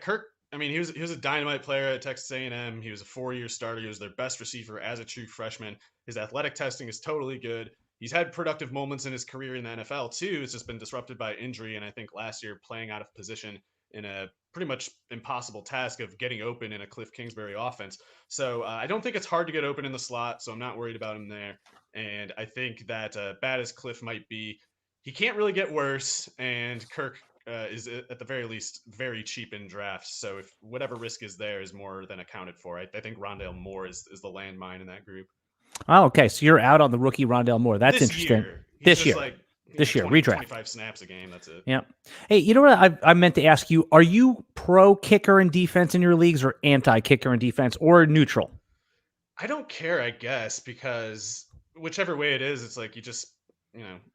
Kirk, I mean, he was a dynamite player at Texas A&M. He was a 4-year starter. He was their best receiver as a true freshman. His athletic testing is totally good. He's had productive moments in his career in the NFL too. It's just been disrupted by injury, and I think last year playing out of position in a pretty much impossible task of getting open in a Cliff Kingsbury offense. So I don't think it's hard to get open in the slot, so I'm not worried about him there. And I think that bad as Cliff might be, he can't really get worse, and Kirk is at the very least very cheap in drafts. So if whatever risk is there is more than accounted for, I think Rondale Moore is the landmine in that group. Oh, okay. So you're out on the rookie Rondale Moore. That's interesting. This year. This year, redraft. 25 snaps a game. That's it. Yeah. Hey, you know what I meant to ask you? Are you pro kicker and defense in your leagues or anti kicker and defense or neutral? I don't care, I guess, because whichever way it is, it's like you just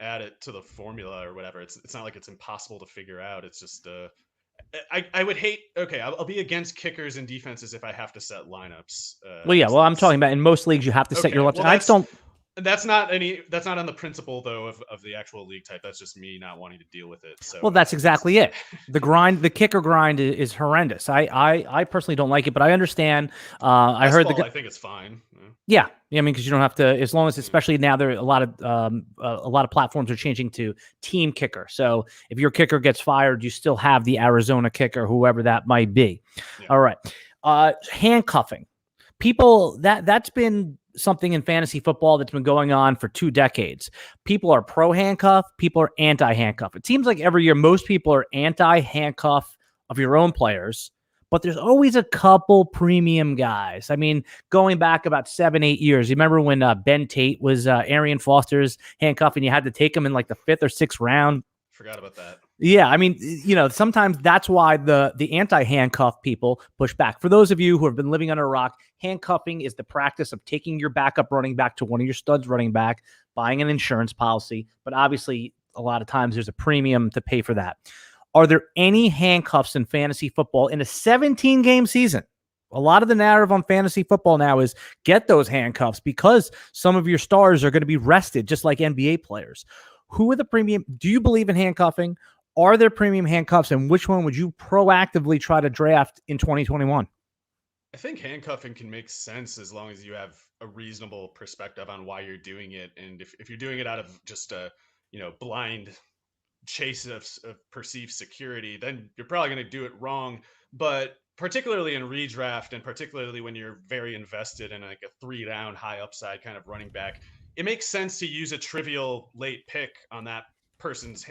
add it to the formula or whatever. It's not like it's impossible to figure out. It's just I would hate. Okay, I'll be against kickers and defenses if I have to set lineups. I'm talking about in most leagues you have to set your lineups. Well, I just don't. That's not on the principle though of the actual league type. That's just me not wanting to deal with it. So that's exactly it. The kicker grind is horrendous. I personally don't like it, but I understand. I think it's fine. Yeah. I mean, because you don't have to, as long as, especially now, there are a lot of platforms are changing to team kicker. So if your kicker gets fired, you still have the Arizona kicker, whoever that might be. Yeah. All right. Handcuffing. People, that's been something in fantasy football that's been going on for 2 decades. People are pro handcuff. People are anti handcuff. It seems like every year, most people are anti handcuff of your own players, but there's always a couple premium guys. I mean, going back about 7-8 years, you remember when Ben Tate was Arian Foster's handcuff and you had to take him in like the 5th or 6th round? Forgot about that. Yeah, I mean, sometimes that's why the anti-handcuff people push back. For those of you who have been living under a rock, handcuffing is the practice of taking your backup running back to one of your studs running back, buying an insurance policy. But obviously, a lot of times there's a premium to pay for that. Are there any handcuffs in fantasy football in a 17-game season? A lot of the narrative on fantasy football now is get those handcuffs because some of your stars are going to be rested, just like NBA players. Who are the premium? Do you believe in handcuffing? Are there premium handcuffs, and which one would you proactively try to draft in 2021? I think handcuffing can make sense as long as you have a reasonable perspective on why you're doing it. And if you're doing it out of just a, blind chase of perceived security, then you're probably going to do it wrong. But particularly in redraft, and particularly when you're very invested in like a 3 down high upside kind of running back, it makes sense to use a trivial late pick on that person's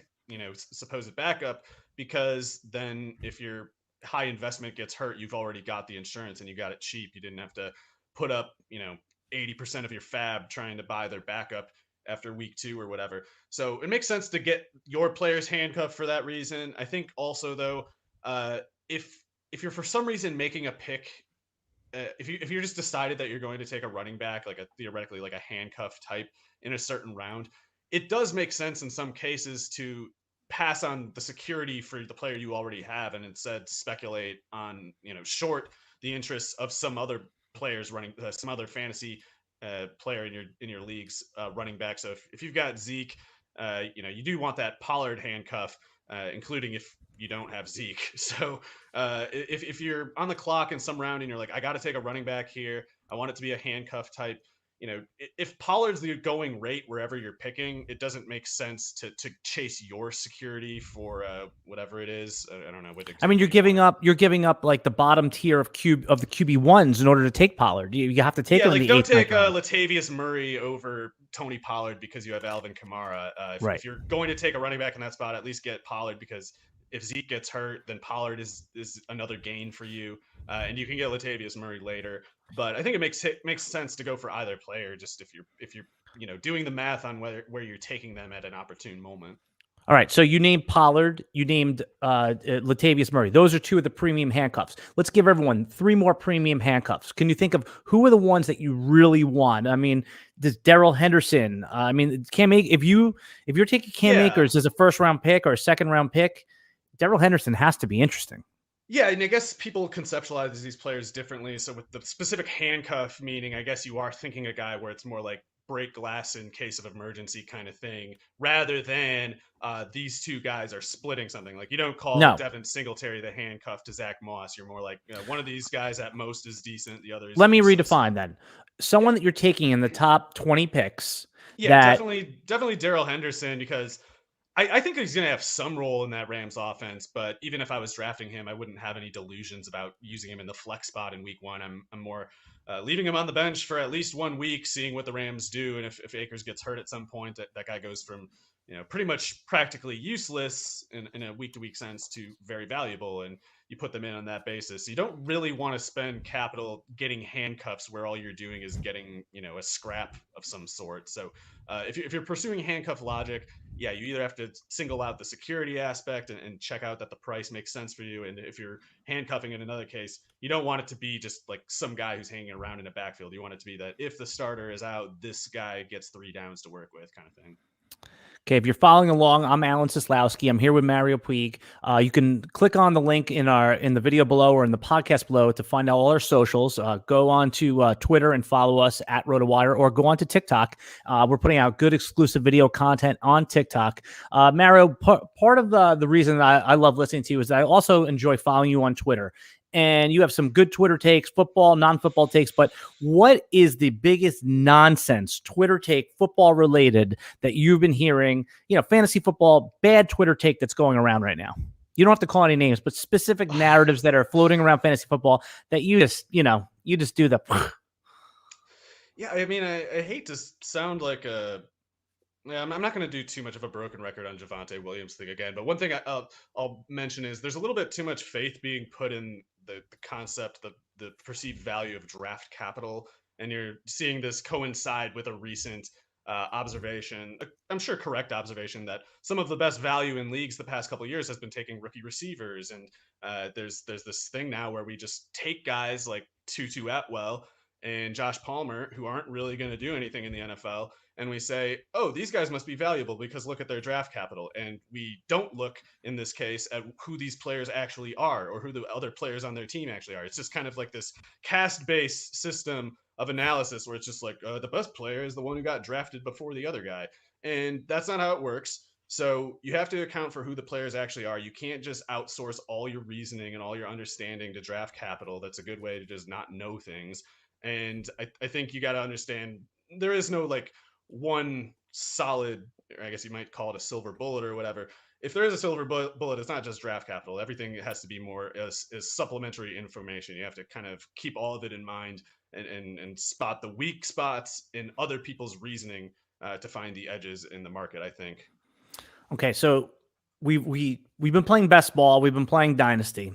supposed backup, because then if your high investment gets hurt, you've already got the insurance and you got it cheap. You didn't have to put up 80% of your fab trying to buy their backup after week 2 or whatever. So it makes sense to get your players handcuffed for that reason. I think also though, if you're for some reason making a pick, if you're just decided that you're going to take a running back, like a theoretically like a handcuff type in a certain round, it does make sense in some cases to pass on the security for the player you already have and instead speculate on short the interests of some other players running some other fantasy player in your leagues running back. So if you've got Zeke, you do want that Pollard handcuff, including if you don't have Zeke. So if you're on the clock in some round and you're like, I got to take a running back here, I want it to be a handcuff type. If Pollard's the going rate wherever you're picking, it doesn't make sense to chase your security for whatever it is. I don't know. I mean, you're giving up like the bottom tier of the QB1s in order to take Pollard. You have to take him. Like don't take Latavius Murray over Tony Pollard because you have Alvin Kamara. Right. If you're going to take a running back in that spot, at least get Pollard, because if Zeke gets hurt, then Pollard is another gain for you, and you can get Latavius Murray later. But I think it makes sense to go for either player, just if you're doing the math on where you're taking them at an opportune moment. All right, so you named Pollard, you named Latavius Murray. Those are 2 of the premium handcuffs. Let's give everyone 3 more premium handcuffs. Can you think of who are the ones that you really want? I mean, does Darrell Henderson? I mean, Cam, if you're taking Cam Akers as a first round pick or a second round pick, Darrell Henderson has to be interesting. Yeah, and I guess people conceptualize these players differently. So with the specific handcuff meaning, I guess you are thinking a guy where it's more like break glass in case of emergency kind of thing, rather than these 2 guys are splitting something. Like you don't call Devin Singletary the handcuff to Zach Moss. You're more like one of these guys at most is decent, the other is. Let me redefine then. Someone that you're taking in the top 20 picks. Yeah, definitely Darrell Henderson, because I think he's going to have some role in that Rams offense, but even if I was drafting him, I wouldn't have any delusions about using him in the flex spot in week 1. I'm more leaving him on the bench for at least 1 week, seeing what the Rams do. And if Akers gets hurt at some point, that guy goes from pretty much practically useless in a week-to-week sense to very valuable, and you put them in on that basis. So you don't really want to spend capital getting handcuffs where all you're doing is getting a scrap of some sort. So if you're pursuing handcuff logic, yeah, you either have to single out the security aspect and check out that the price makes sense for you. And if you're handcuffing in another case, you don't want it to be just like some guy who's hanging around in a backfield. You want it to be that if the starter is out, this guy gets 3 downs to work with, kind of thing. Okay, if you're following along, I'm Alan Seslowsky. I'm here with Mario Puig. You can click on the link in the video below or in the podcast below to find out all our socials. Go on to Twitter and follow us at RotoWire, or go on to TikTok. We're putting out good exclusive video content on TikTok. Mario, part of the reason I love listening to you is I also enjoy following you on Twitter. And you have some good Twitter takes, football, non-football takes. But what is the biggest nonsense Twitter take, football related, that you've been hearing? Fantasy football, bad Twitter take that's going around right now. You don't have to call any names, but specific narratives that are floating around fantasy football that you just do the. Yeah, I mean, I hate to sound like a. Yeah, I'm not going to do too much of a broken record on Javonte Williams thing again, but one thing I'll mention is there's a little bit too much faith being put in the concept, the perceived value of draft capital, and you're seeing this coincide with a recent observation, I'm sure correct observation, that some of the best value in leagues the past couple of years has been taking rookie receivers, and there's this thing now where we just take guys like Tutu Atwell and Josh Palmer, who aren't really going to do anything in the NFL, and we say, oh, these guys must be valuable because look at their draft capital. And we don't look, in this case, at who these players actually are or who the other players on their team actually are. It's just kind of like this cast-based system of analysis where it's just like, the best player is the one who got drafted before the other guy. And that's not how it works. So you have to account for who the players actually are. You can't just outsource all your reasoning and all your understanding to draft capital. That's a good way to just not know things. And I think you got to understand there is no like one solid, or I guess you might call it a silver bullet or whatever. If there is a silver bullet, it's not just draft capital. Everything has to be more as supplementary information. You have to kind of keep all of it in mind and spot the weak spots in other people's reasoning to find the edges in the market, I think. Okay, so we've been playing best ball. We've been playing Dynasty.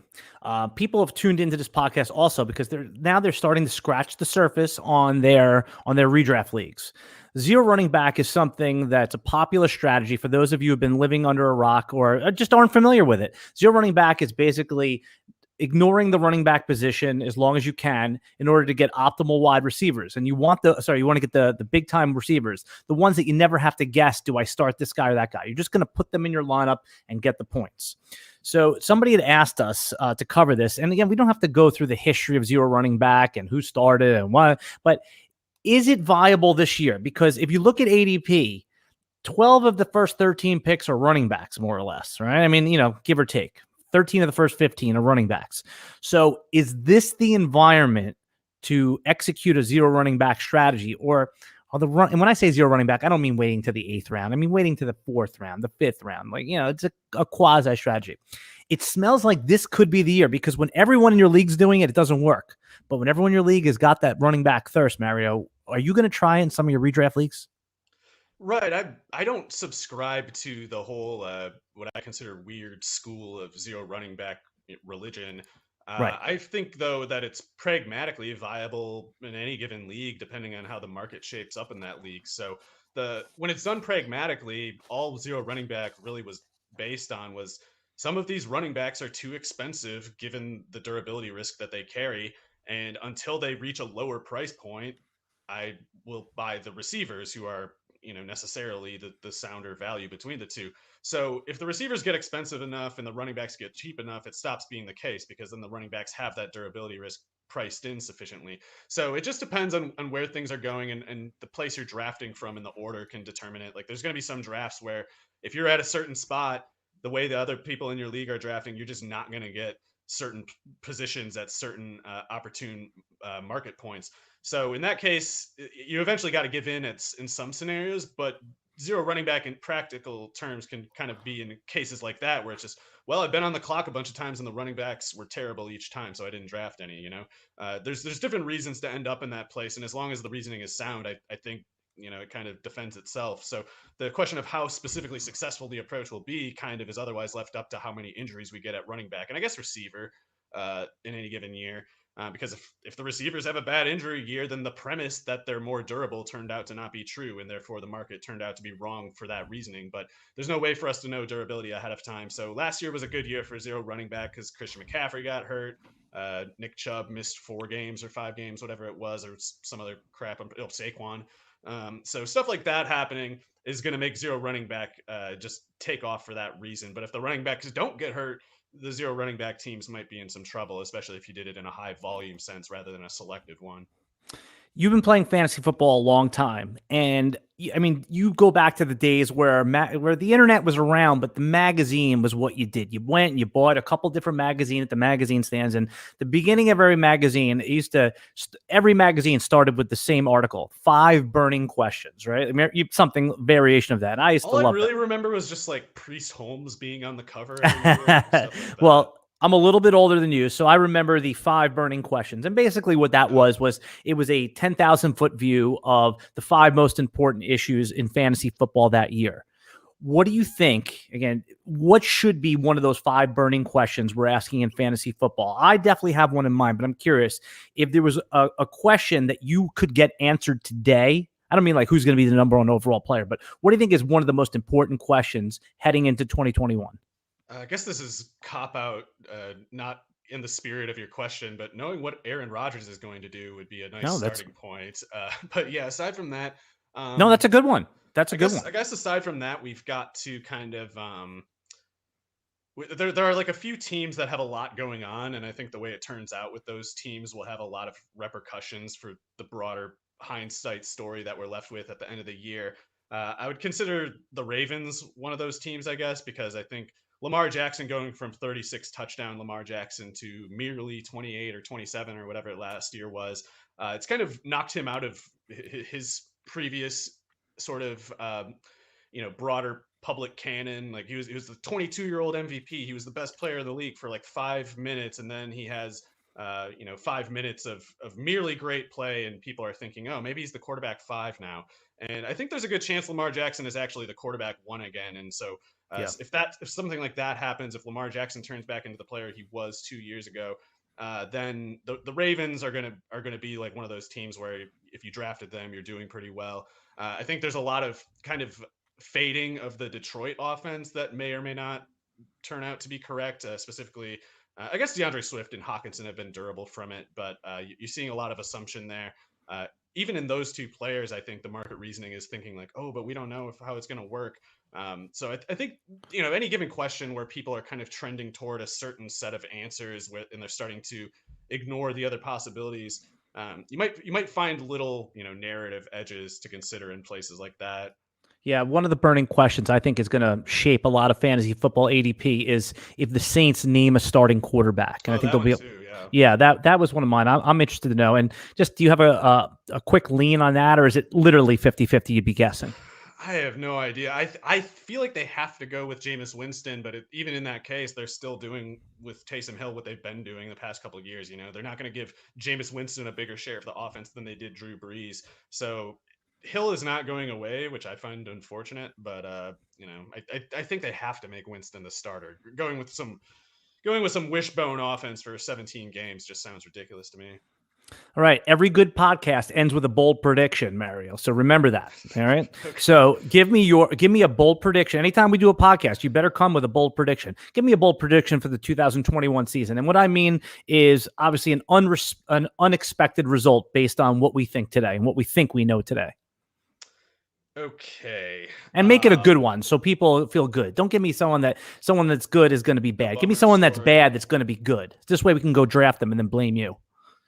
People have tuned into this podcast also because they're starting to scratch the surface on their redraft leagues. Zero running back is something that's a popular strategy for those of you who have been living under a rock or just aren't familiar with it. Zero running back is basically ignoring the running back position as long as you can in order to get optimal wide receivers. And you want to get the big time receivers, the ones that you never have to guess, do I start this guy or that guy? You're just going to put them in your lineup and get the points. So somebody had asked us to cover this. And again, we don't have to go through the history of zero running back and who started and what, but is it viable this year? Because if you look at ADP, 12 of the first 13 picks are running backs, more or less, right? I mean, give or take. 13 of the first 15 are running backs. So is this the environment to execute a zero running back strategy? Or are and when I say zero running back, I don't mean waiting to the 8th round. I mean waiting to the 4th round, the 5th round. Like, it's a quasi strategy. It smells like this could be the year because when everyone in your league's doing it, it doesn't work. But when everyone in your league has got that running back thirst, Mario, are you going to try in some of your redraft leagues? Right. I don't subscribe to the whole what I consider weird school of zero running back religion. Right. I think though that it's pragmatically viable in any given league, depending on how the market shapes up in that league. So when it's done pragmatically, all zero running back really was based on was some of these running backs are too expensive given the durability risk that they carry, and until they reach a lower price point, I will buy the receivers who are necessarily the sounder value between the two. So if the receivers get expensive enough and the running backs get cheap enough, it stops being the case because then the running backs have that durability risk priced in sufficiently. So it just depends on where things are going, and the place you're drafting from and the order can determine it. Like there's going to be some drafts where if you're at a certain spot, the way the other people in your league are drafting, you're just not going to get certain positions at certain opportune market points. So in that case, you eventually got to give in in some scenarios, but zero running back in practical terms can kind of be in cases like that where it's just, well, I've been on the clock a bunch of times and the running backs were terrible each time, so I didn't draft any. There's different reasons to end up in that place, and as long as the reasoning is sound, I think it kind of defends itself. So the question of how specifically successful the approach will be kind of is otherwise left up to how many injuries we get at running back and I guess receiver in any given year. Because if the receivers have a bad injury year, then the premise that they're more durable turned out to not be true, and therefore the market turned out to be wrong for that reasoning. But there's no way for us to know durability ahead of time. So last year was a good year for zero running back because Christian McCaffrey got hurt. Nick Chubb missed 4 games or 5 games, whatever it was, or some other crap. Saquon. So stuff like that happening is going to make zero running back just take off for that reason. But if the running backs don't get hurt, the zero running back teams might be in some trouble, especially if you did it in a high volume sense rather than a selective one. You've been playing fantasy football a long time, and I mean, you go back to the days where the internet was around, but the magazine was what you did. You went and you bought a couple different magazines at the magazine stands, and the beginning of every magazine, every magazine started with the same article: 5 burning questions, right? I mean, something variation of that. I used to love. All I really remember was just like Priest Holmes being on the cover every year, stuff like that. Well, I'm a little bit older than you, so I remember the 5 burning questions. And basically what that was it was a 10,000-foot view of the 5 most important issues in fantasy football that year. What do you think, again, what should be one of those 5 burning questions we're asking in fantasy football? I definitely have one in mind, but I'm curious if there was a question that you could get answered today. I don't mean like who's going to be the number 1 overall player, but what do you think is one of the most important questions heading into 2021? I guess this is cop out, not in the spirit of your question, but knowing what Aaron Rodgers is going to do would be a nice No, starting point. But yeah, aside from that, no, that's a good one. That's a good one. I guess aside from that, we've got to kind of there are like a few teams that have a lot going on, and I think the way it turns out with those teams will have a lot of repercussions for the broader hindsight story that we're left with at the end of the year. I would consider the Ravens one of those teams, I guess, because I think Lamar Jackson going from 36 touchdown Lamar Jackson to merely 28 or 27 or whatever last year was, it's kind of knocked him out of his previous sort of broader public canon. Like he was the 22-year-old MVP. He was the best player of the league for like 5 minutes, and then he has 5 minutes of merely great play, and people are thinking, oh, maybe he's the quarterback 5 now. And I think there's a good chance Lamar Jackson is actually the quarterback 1 again. And so if something like that happens, if Lamar Jackson turns back into the player he was 2 years ago, then the Ravens are gonna be like one of those teams where if you drafted them, you're doing pretty well. I think there's a lot of kind of fading of the Detroit offense that may or may not turn out to be correct. Specifically, I guess DeAndre Swift and Hawkinson have been durable from it, but you're seeing a lot of assumption there. Even in those 2 players, I think the market reasoning is thinking like, oh, but we don't know how it's going to work. So I think, any given question where people are kind of trending toward a certain set of answers and they're starting to ignore the other possibilities, you might find little, narrative edges to consider in places like that. Yeah, one of the burning questions I think is going to shape a lot of fantasy football ADP is if the Saints name a starting quarterback, and I think there'll be. Too, yeah, that was one of mine. I'm interested to know. And just, do you have a quick lean on that, or is it literally 50-50 you'd be guessing? I have no idea. I feel like they have to go with Jameis Winston, but even in that case, they're still doing with Taysom Hill what they've been doing the past couple of years. They're not going to give Jameis Winston a bigger share of the offense than they did Drew Brees. So Hill is not going away, which I find unfortunate. But I think they have to make Winston the starter. Going with some wishbone offense for 17 games just sounds ridiculous to me. All right. Every good podcast ends with a bold prediction, Mario. So remember that. All right. Okay. So give me a bold prediction. Anytime we do a podcast, you better come with a bold prediction. Give me a bold prediction for the 2021 season. And what I mean is obviously an unexpected result based on what we think today and what we think we know today. Okay. And make it a good one so people feel good. Don't give me someone that's good is going to be bad. Give me someone that's bad that's going to be good. This way we can go draft them and then blame you.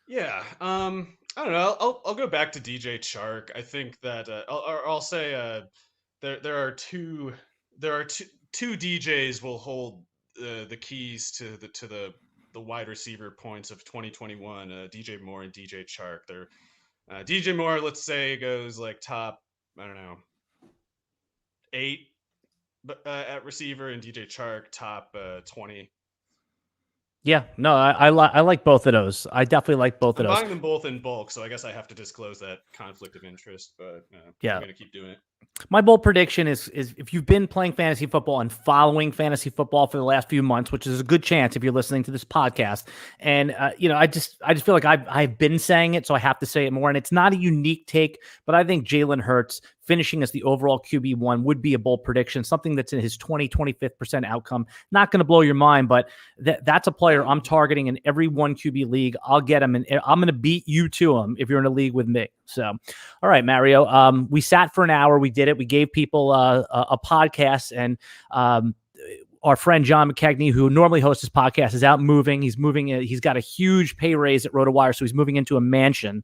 Yeah. I don't know. I'll go back to DJ Chark. I think that I'll say there are two DJs will hold the keys to the wide receiver points of 2021. DJ Moore and DJ Chark. They're DJ Moore, let's say, goes like top, I don't know, 8 at receiver, and DJ Chark top 20. Yeah, no, I like both of those. I definitely like both of those. I'm buying them both in bulk, so I guess I have to disclose that conflict of interest, but yeah, I'm going to keep doing it. My bold prediction is if you've been playing fantasy football and following fantasy football for the last few months, which is a good chance if you're listening to this podcast, and I just feel like I've been saying it, so I have to say it more. And it's not a unique take, but I think Jalen Hurts finishing as the overall QB1 would be a bold prediction, something that's in his 25th% outcome. Not going to blow your mind, but that's a player I'm targeting in every 1 QB league. I'll get him, and I'm going to beat you to him if you're in a league with me. So, all right, Mario, we sat for an hour. We did it. We gave people a podcast, and our friend John McKegney, who normally hosts his podcast, is out moving. He's moving. He's got a huge pay raise at RotoWire, so he's moving into a mansion.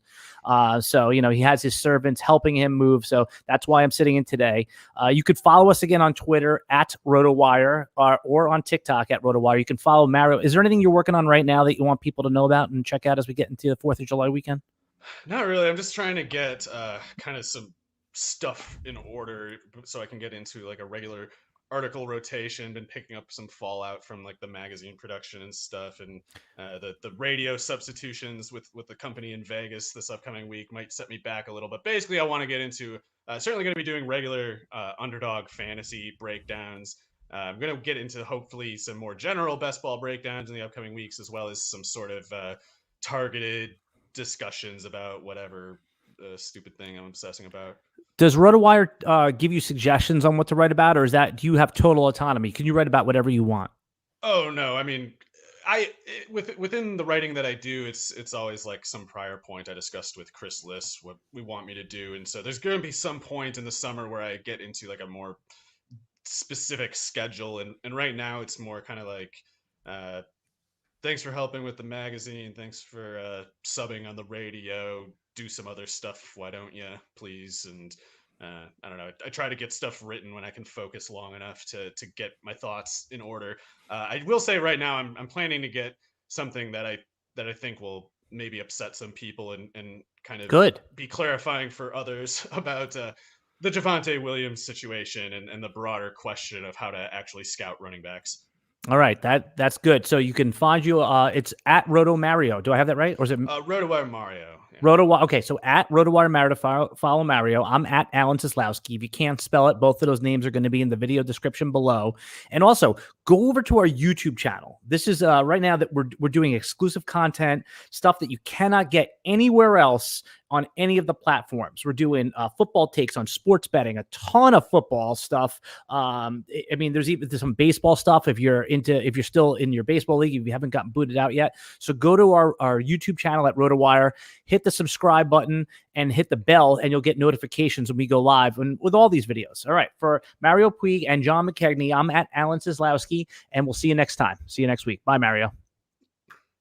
So, he has his servants helping him move. So that's why I'm sitting in today. You could follow us again on Twitter at RotoWire or on TikTok at RotoWire. You can follow Mario. Is there anything you're working on right now that you want people to know about and check out as we get into the 4th of July weekend? Not really. I'm just trying to get kind of some stuff in order so I can get into like a regular article rotation. Been picking up some fallout from like the magazine production and stuff, and the radio substitutions with the company in Vegas this upcoming week might set me back a little. But basically, I want to get into certainly going to be doing regular underdog fantasy breakdowns. I'm going to get into hopefully some more general best ball breakdowns in the upcoming weeks, as well as some sort of targeted discussions about whatever stupid thing I'm obsessing about. Does RotoWire give you suggestions on what to write about, or do you have total autonomy? Can you write about whatever you want? Oh, no. I mean, within the writing that I do, it's always like some prior point I discussed with Chris Liss what we want me to do, and so there's going to be some point in the summer where I get into like a more specific schedule, and right now it's more kind of like, thanks for helping with the magazine, thanks for subbing on the radio, do some other stuff, why don't you, please? And I don't know. I try to get stuff written when I can focus long enough to get my thoughts in order. I will say right now I'm planning to get something that I think will maybe upset some people and kind of Good. be clarifying for others about the Javonte Williams situation and the broader question of how to actually scout running backs. All right, that's good. So you can find you. It's at Roto Mario. Do I have that right, or is it RotoWire Mario? Yeah. RotoWire? Okay, so at RotoWire Mario to follow Mario. I'm at Alan Seslowsky. If you can't spell it, both of those names are going to be in the video description below. And also go over to our YouTube channel. This is right now that we're doing exclusive content, stuff that you cannot get anywhere else on any of the platforms. We're doing football takes on sports betting, a ton of football stuff. I mean, there's some baseball stuff if you're still in your baseball league, if you haven't gotten booted out yet. So go to our YouTube channel at RotoWire, hit the subscribe button and hit the bell, and you'll get notifications when we go live and with all these videos. All right, for Mario Puig and John McKegney, I'm at Alan Seslowsky, and we'll see you next time. See you next week. Bye, Mario.